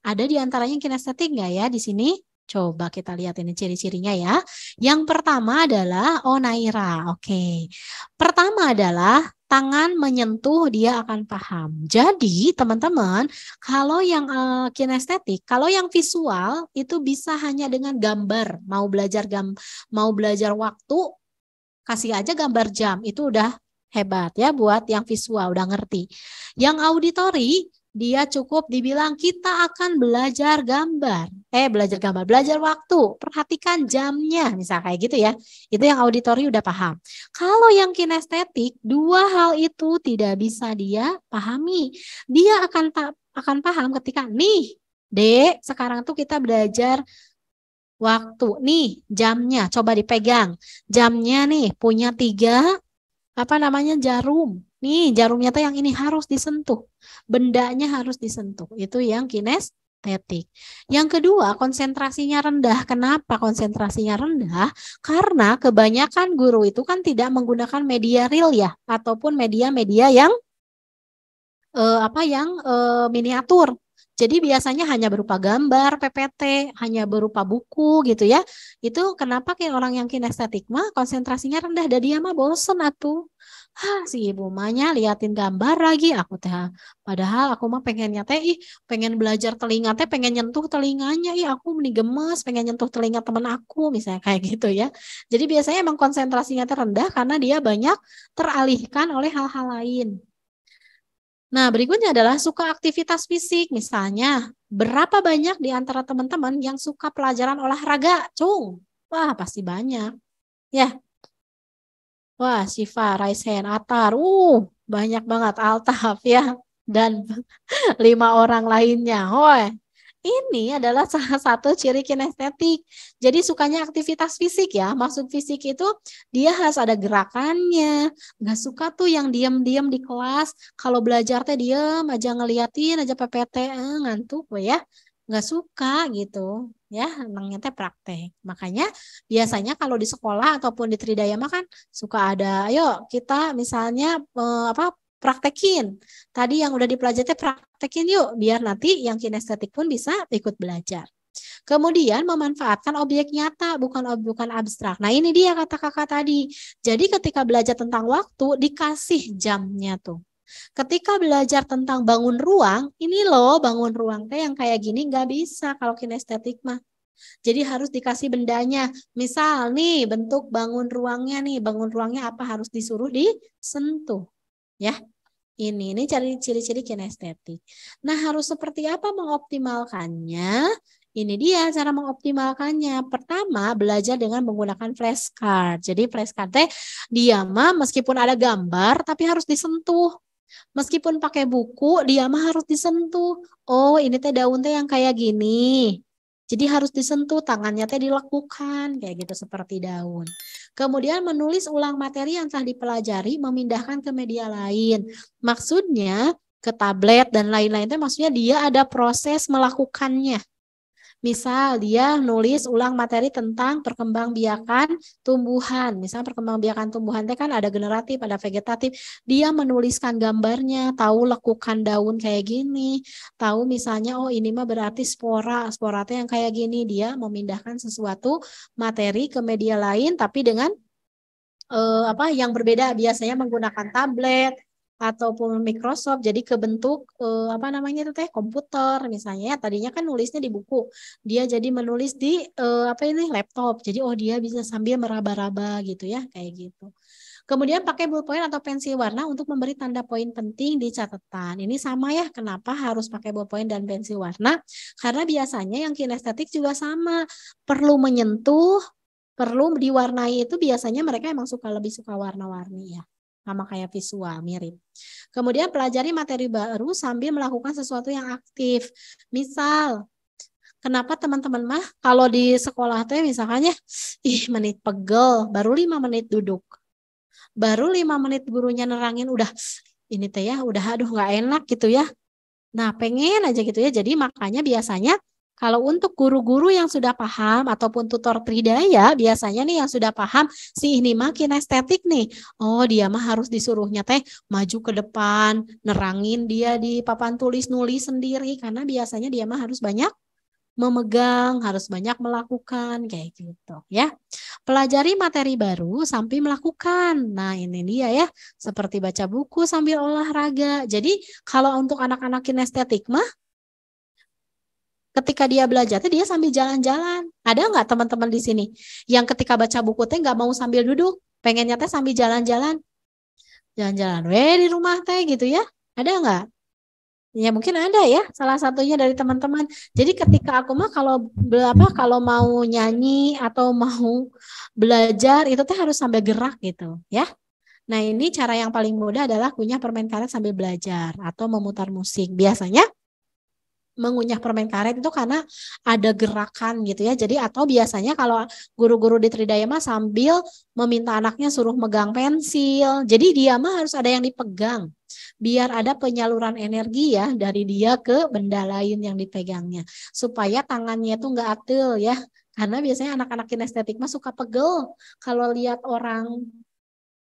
Ada di antaranya kinestetik nggak ya di sini? Coba kita lihat ini ciri-cirinya ya. Yang pertama adalah onaira. Oke. Pertama adalah tangan menyentuh dia akan paham. Jadi teman-teman, kalau yang kinestetik, kalau yang visual itu bisa hanya dengan gambar. Mau belajar waktu, kasih aja gambar jam, itu udah hebat ya buat yang visual, udah ngerti. Yang auditori, dia cukup dibilang kita akan belajar belajar waktu, perhatikan jamnya, misal kayak gitu ya. Itu yang auditori udah paham. Kalau yang kinestetik, dua hal itu tidak bisa dia pahami. Dia akan paham ketika nih, Dek, sekarang tuh kita belajar waktu, nih jamnya, coba dipegang. Jamnya nih punya 3 jarum. Nih jarumnya tuh yang ini harus disentuh. Bendanya harus disentuh. Itu yang kinestetik. Yang kedua, konsentrasinya rendah. Kenapa konsentrasinya rendah? Karena kebanyakan guru itu kan tidak menggunakan media real ya, ataupun media-media yang miniatur. Jadi biasanya hanya berupa gambar, PPT, hanya berupa buku gitu ya. Itu kenapa kayak orang yang kinestetik mah konsentrasinya rendah dan dia mah bosen atuh. Si ibu mahnya liatin gambar lagi aku teh. Padahal aku mah pengennya teh pengen belajar telinga teh, pengen nyentuh telinganya. Aku meni gemes pengen nyentuh telinga teman aku misalnya kayak gitu ya. Jadi biasanya emang konsentrasinya rendah karena dia banyak teralihkan oleh hal-hal lain. Nah, berikutnya adalah suka aktivitas fisik. Misalnya, berapa banyak di antara teman-teman yang suka pelajaran olahraga? Cung. Wah, pasti banyak. Ya. Wah, Syifa, raise hand, Atar. Banyak banget. Altaf ya. Dan 5 orang lainnya. Ini adalah salah satu ciri kinestetik. Jadi sukanya aktivitas fisik ya. Maksud fisik itu dia harus ada gerakannya. Nggak suka tuh yang diam-diam di kelas. Kalau belajar teh diam aja ngeliatin aja PPT, ngantuk ya. Nggak suka gitu. Ya, emangnya teh praktek. Makanya biasanya kalau di sekolah ataupun di Tridaya mah kan suka ada, ayo kita misalnya praktekin. Tadi yang udah dipelajari praktekin yuk, biar nanti yang kinestetik pun bisa ikut belajar. Kemudian memanfaatkan objek nyata, bukan abstrak. Nah ini dia kata kakak tadi. Jadi ketika belajar tentang waktu, dikasih jamnya tuh. Ketika belajar tentang bangun ruang, ini loh bangun ruang teh yang kayak gini nggak bisa kalau kinestetik mah. Jadi harus dikasih bendanya. Misal nih bentuk bangun ruangnya apa harus disuruh disentuh. Ya, ini ciri-ciri kinestetik. Nah, harus seperti apa mengoptimalkannya? Ini dia cara mengoptimalkannya. Pertama, belajar dengan menggunakan flashcard. Jadi flashcard teh dia mah meskipun ada gambar tapi harus disentuh. Meskipun pakai buku, dia mah harus disentuh. Oh, ini teh daun teh yang kayak gini. Jadi harus disentuh, tangannya teh dilekukan kayak gitu seperti daun. Kemudian menulis ulang materi yang telah dipelajari, memindahkan ke media lain. Maksudnya ke tablet dan lain-lain itu maksudnya dia ada proses melakukannya. Misal dia nulis ulang materi tentang perkembangbiakan tumbuhan. Misal perkembangbiakan tumbuhan itu kan ada generatif, ada vegetatif. Dia menuliskan gambarnya, tahu lekukan daun kayak gini, tahu misalnya oh ini mah berarti spora itu yang kayak gini. Dia memindahkan sesuatu materi ke media lain tapi dengan yang berbeda, biasanya menggunakan tablet ataupun Microsoft, jadi ke bentuk itu teh komputer misalnya. Tadinya kan nulisnya di buku, dia jadi menulis di laptop. Jadi oh dia bisa sambil meraba-raba gitu ya, kayak gitu. Kemudian pakai ballpoint atau pensil warna untuk memberi tanda poin penting di catatan. Ini sama ya, kenapa harus pakai ballpoint dan pensil warna? Karena biasanya yang kinestetik juga sama, perlu menyentuh, perlu diwarnai, itu biasanya mereka emang lebih suka warna-warni ya. Sama kayak visual, mirip. Kemudian pelajari materi baru sambil melakukan sesuatu yang aktif. Misal, kenapa teman-teman mah kalau di sekolah teh misalnya, menit pegel, baru 5 menit duduk. Baru 5 menit gurunya nerangin udah, ini teh ya, udah aduh nggak enak gitu ya. Nah pengen aja gitu ya, jadi makanya biasanya kalau untuk guru-guru yang sudah paham ataupun tutor Tridaya, biasanya nih yang sudah paham si ini mah kinestetik nih. Oh dia mah harus disuruhnya teh maju ke depan, nerangin dia di papan tulis, nulis sendiri. Karena biasanya dia mah harus banyak memegang, harus banyak melakukan kayak gitu ya. Pelajari materi baru sambil melakukan. Nah ini dia ya, seperti baca buku sambil olahraga. Jadi kalau untuk anak-anak kinestetik mah, ketika dia belajar, dia sambil jalan-jalan. Ada nggak teman-teman di sini yang ketika baca buku teh nggak mau sambil duduk, pengennya teh sambil jalan-jalan, di rumah teh gitu ya? Ada nggak? Ya mungkin ada ya, salah satunya dari teman-teman. Jadi ketika aku mah kalau mau nyanyi atau mau belajar itu teh harus sambil gerak gitu ya. Nah ini cara yang paling mudah adalah kunyah permen karet sambil belajar atau memutar musik. Biasanya mengunyah permen karet itu karena ada gerakan gitu ya. Jadi atau biasanya kalau guru-guru di Tridaya mah sambil meminta anaknya suruh megang pensil. Jadi dia mah harus ada yang dipegang biar ada penyaluran energi ya dari dia ke benda lain yang dipegangnya. Supaya tangannya itu nggak atil ya. Karena biasanya anak-anak kinestetik mah suka pegel. Kalau lihat orang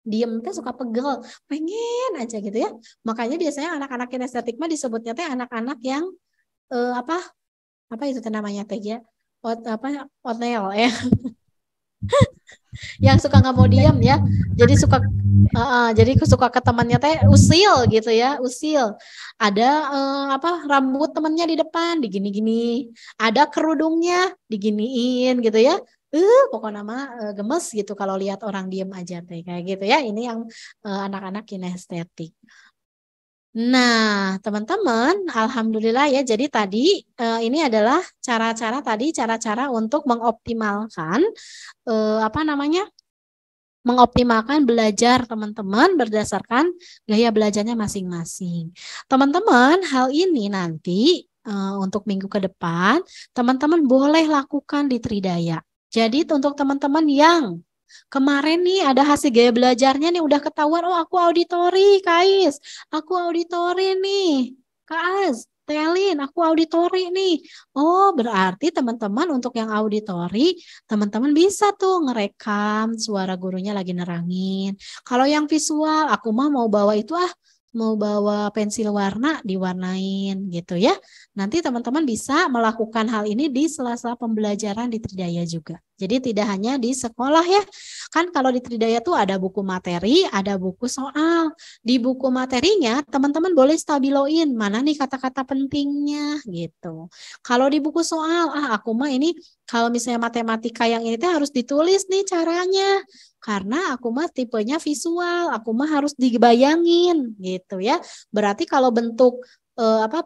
diem teh suka pegel, pengen aja gitu ya. Makanya biasanya anak-anak kinestetik mah disebutnya teh anak-anak yang apa itu namanya teh ya, otel ya, yang suka nggak mau diam ya, jadi suka ke temannya teh usil gitu ya, usil. Ada rambut temannya di depan digini-gini, ada kerudungnya diginiin gitu ya. Pokoknya nama gemes gitu kalau lihat orang diem aja teh kayak gitu ya. Ini yang anak-anak kinestetik. Nah, teman-teman, alhamdulillah ya. Jadi tadi ini adalah cara-cara untuk mengoptimalkan mengoptimalkan belajar teman-teman berdasarkan gaya belajarnya masing-masing. Teman-teman, hal ini nanti untuk minggu ke depan, teman-teman boleh lakukan di Tridaya. Jadi untuk teman-teman yang kemarin nih ada hasil gaya belajarnya nih udah ketahuan, oh aku auditori, Kais, aku auditori nih, Kak Az, Telin, aku auditori nih. Oh berarti teman-teman untuk yang auditori, teman-teman bisa tuh ngerekam suara gurunya lagi nerangin. Kalau yang visual, aku mah mau bawa itu mau bawa pensil warna diwarnain gitu ya. Nanti teman-teman bisa melakukan hal ini di sela-sela pembelajaran di Tridaya juga. Jadi tidak hanya di sekolah ya. Kan kalau di Tridaya tuh ada buku materi, ada buku soal. Di buku materinya teman-teman boleh stabiloin mana nih kata-kata pentingnya gitu. Kalau di buku soal, aku mah ini kalau misalnya matematika yang ini teh harus ditulis nih caranya. Karena aku mah tipenya visual, aku mah harus dibayangin gitu ya. Berarti kalau bentuk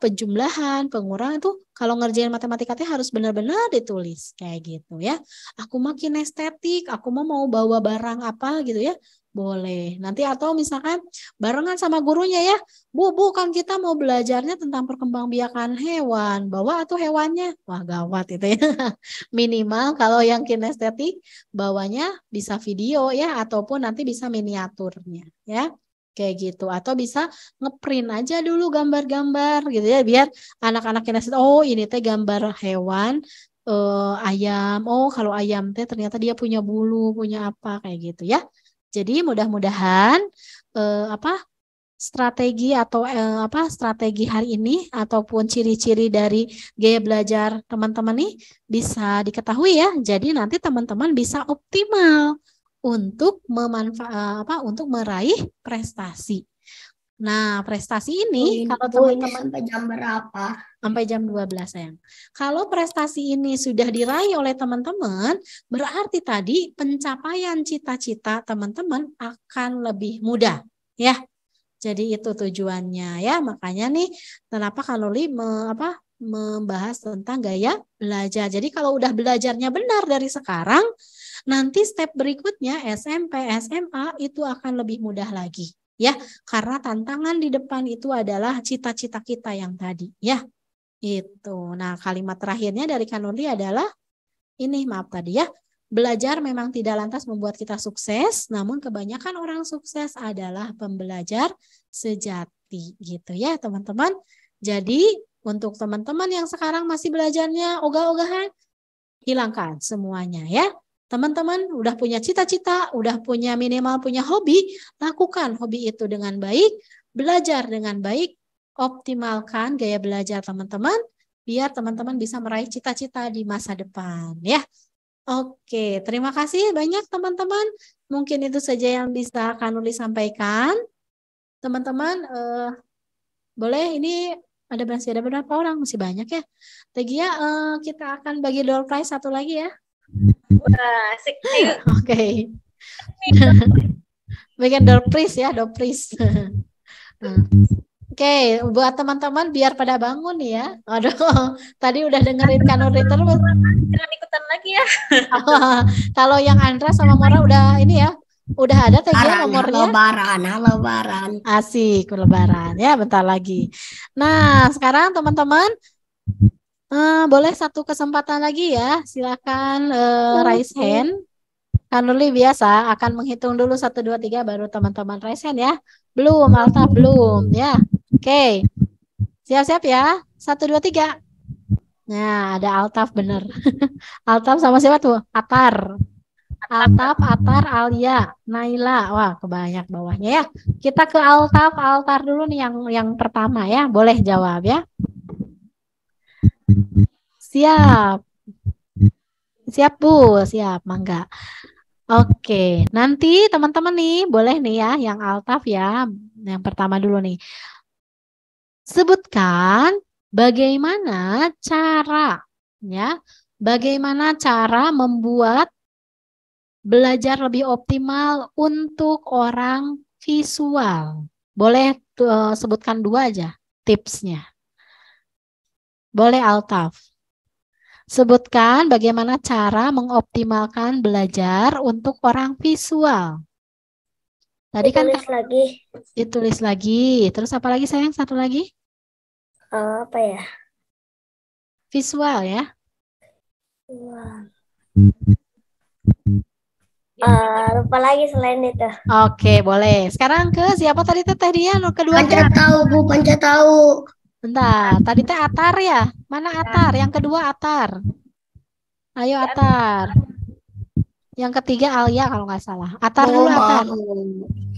penjumlahan, pengurangan itu kalau ngerjain matematika teh harus benar-benar ditulis kayak gitu ya. Aku mah kinestetik, aku mah mau bawa barang apa gitu ya. Boleh. Nanti atau misalkan barengan sama gurunya ya. Bu, kan kita mau belajarnya tentang perkembangbiakan hewan. Bawa atau hewannya? Wah, gawat itu ya. Minimal kalau yang kinestetik bawanya bisa video ya ataupun nanti bisa miniaturnya ya. Kayak gitu atau bisa ngeprint aja dulu gambar-gambar gitu ya biar anak-anak kinestetik oh ini teh gambar hewan ayam. Oh, kalau ayam teh ternyata dia punya bulu, punya apa kayak gitu ya. Jadi mudah-mudahan strategi atau strategi hari ini ataupun ciri-ciri dari gaya belajar teman-teman nih bisa diketahui ya. Jadi nanti teman-teman bisa optimal untuk untuk meraih prestasi. Nah, prestasi ini kalau teman-teman sampai jam berapa? Sampai jam 12 sayang. Kalau prestasi ini sudah diraih oleh teman-teman, berarti tadi pencapaian cita-cita teman-teman akan lebih mudah ya. Jadi itu tujuannya ya. Makanya nih kenapa Kanuli membahas tentang gaya belajar. Jadi kalau udah belajarnya benar dari sekarang, nanti step berikutnya SMP, SMA itu akan lebih mudah lagi. Ya, karena tantangan di depan itu adalah cita-cita kita yang tadi ya. Itu. Nah, kalimat terakhirnya dari Kanuli adalah ini, maaf tadi ya. Belajar memang tidak lantas membuat kita sukses, namun kebanyakan orang sukses adalah pembelajar sejati gitu ya, teman-teman. Jadi, untuk teman-teman yang sekarang masih belajarnya ogah-ogahan, hilangkan semuanya ya. Teman-teman udah punya cita-cita, udah punya minimal punya hobi, lakukan hobi itu dengan baik, belajar dengan baik, optimalkan gaya belajar teman-teman, biar teman-teman bisa meraih cita-cita di masa depan ya. Oke, terima kasih banyak teman-teman. Mungkin itu saja yang bisa Kanuli sampaikan. Teman-teman, boleh ini masih ada berapa orang? Masih banyak ya. Tegia, kita akan bagi door prize satu lagi ya. Wah, asik. Oke. Bagian door prize ya, door prize. Oke, buat teman-teman biar pada bangun ya. Aduh, tadi udah dengerin Kanuli terus. Jangan ikutan lagi ya. Kalau yang Andra sama Mora udah ini ya, udah ada Tegia nomornya. Lebaran. Asik, lebaran ya, bentar lagi. Nah, sekarang teman-teman boleh satu kesempatan lagi ya. Silakan raise hand. Kanuli biasa akan menghitung dulu 1, 2, 3 baru teman-teman raise hand ya. Belum, Altaf belum ya. Oke. Siap-siap ya. 1, 2, 3. Nah, ada Altaf bener. Altaf sama siapa tuh? Atar. Altaf, Atar, Alia, Naila. Wah, kebanyak bawahnya ya. Kita ke Altaf, Altar dulu nih yang pertama ya. Boleh jawab ya. Siap. Siap Bu, siap, mangga. Oke, nanti teman-teman nih boleh nih ya yang Altaf ya. Yang pertama dulu nih. Sebutkan bagaimana cara membuat belajar lebih optimal untuk orang visual. Boleh sebutkan 2 aja tipsnya. Boleh Altaf. Sebutkan bagaimana cara mengoptimalkan belajar untuk orang visual. Tadi kan ditulis lagi. Terus apa lagi sayang? Satu lagi? Apa ya? Visual ya. Lupa lagi selain itu. Oke, boleh. Sekarang ke siapa tadi Teh Dian? Kedua Panca tahu, Bu, Panca tahu. Bentar, tadi Teh Atar ya? Mana Atar? Yang kedua Atar. Ayo Atar. Yang ketiga Alia kalau nggak salah. Atar dulu Atar.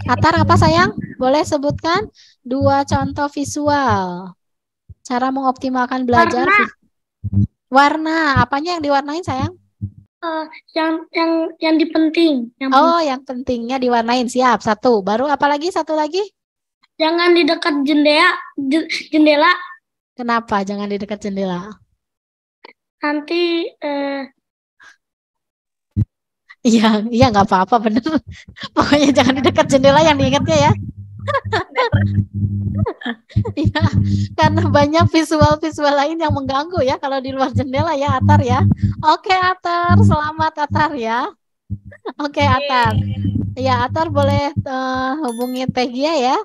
Atar apa sayang? Boleh sebutkan 2 contoh visual. Cara mengoptimalkan belajar. Warna. Apanya yang diwarnain sayang? Yang dipenting. Oh, yang pentingnya diwarnain. Siap. 1. Baru apa lagi? 1 lagi? Jangan di dekat jendela. Kenapa jangan di dekat jendela? Nanti Iya, nggak apa-apa bener. Pokoknya jangan di dekat jendela yang diingatnya ya. Iya, karena banyak visual-visual lain yang mengganggu ya kalau di luar jendela ya Atar ya. Oke Atar, selamat Atar ya. Oke Atar. Ya Atar boleh hubungi Tegia ya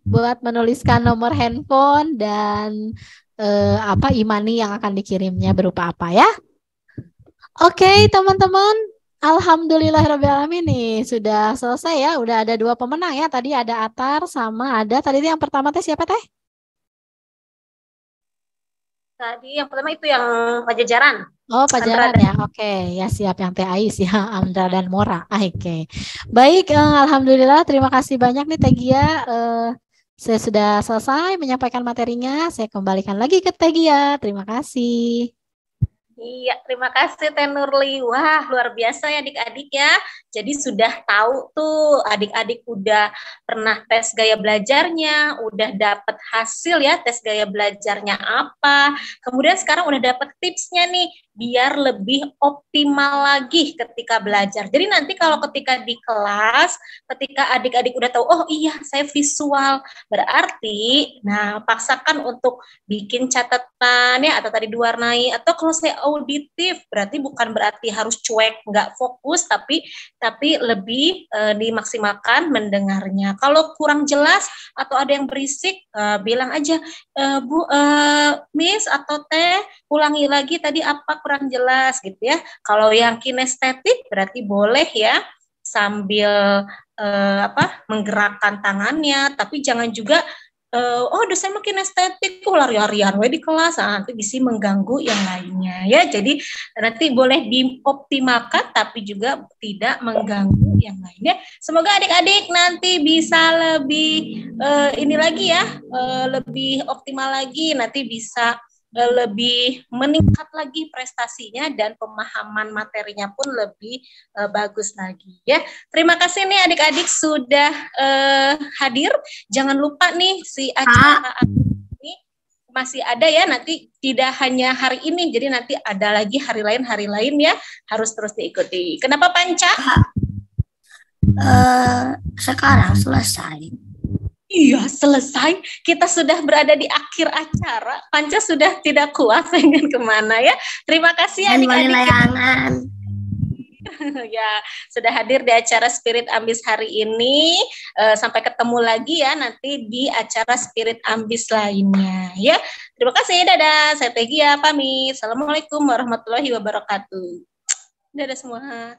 buat menuliskan nomor handphone dan e-money yang akan dikirimnya berupa apa ya. Oke teman-teman. Alhamdulillahirrahmanirrahim nih sudah selesai ya, udah ada 2 pemenang ya. Tadi ada Atar sama ada tadi yang pertama Teh siapa Teh? Tadi yang pertama itu yang Pajajaran. Oh Pajajaran ya, oke ya siap yang Teh Ais ya, Andra dan Mora. Oke, baik, alhamdulillah terima kasih banyak nih Teh Gia. Saya sudah selesai menyampaikan materinya, saya kembalikan lagi ke Teh Gia. Terima kasih. Iya, terima kasih Teh Nurli. Wah, luar biasa ya adik-adik ya. Jadi sudah tahu tuh adik-adik udah pernah tes gaya belajarnya, udah dapat hasil ya tes gaya belajarnya apa. Kemudian sekarang udah dapat tipsnya nih biar lebih optimal lagi ketika belajar. Jadi nanti kalau ketika di kelas, ketika adik-adik udah tahu, oh iya saya visual, berarti nah paksakan untuk bikin catatan ya atau tadi diwarnai, atau kalau saya auditif berarti bukan berarti harus cuek nggak fokus tapi lebih dimaksimalkan mendengarnya. Kalau kurang jelas atau ada yang berisik bilang aja Bu Miss atau Teh ulangi lagi tadi apa kurang jelas gitu ya. Kalau yang kinestetik berarti boleh ya sambil menggerakkan tangannya, tapi jangan juga dosen makin estetik lari-larian di kelas, nanti bisa mengganggu yang lainnya ya. Jadi nanti boleh dioptimalkan tapi juga tidak mengganggu yang lainnya. Semoga adik-adik nanti bisa lebih ini lagi ya, lebih optimal lagi, nanti bisa lebih meningkat lagi prestasinya dan pemahaman materinya pun lebih bagus lagi ya. Terima kasih nih adik-adik sudah hadir. Jangan lupa nih si acara ini masih ada ya, nanti tidak hanya hari ini, jadi nanti ada lagi hari lain ya, harus terus diikuti. Kenapa Panca? Sekarang selesai. Iya, selesai. Kita sudah berada di akhir acara. Panca sudah tidak kuat pengen kemana ya. Terima kasih adik-adik. Ya, sudah hadir di acara Spirit Ambis hari ini. Sampai ketemu lagi ya nanti di acara Spirit Ambis lainnya ya. Terima kasih, dadah. Saya Tegia pamit. Assalamualaikum warahmatullahi wabarakatuh. Dadah semua.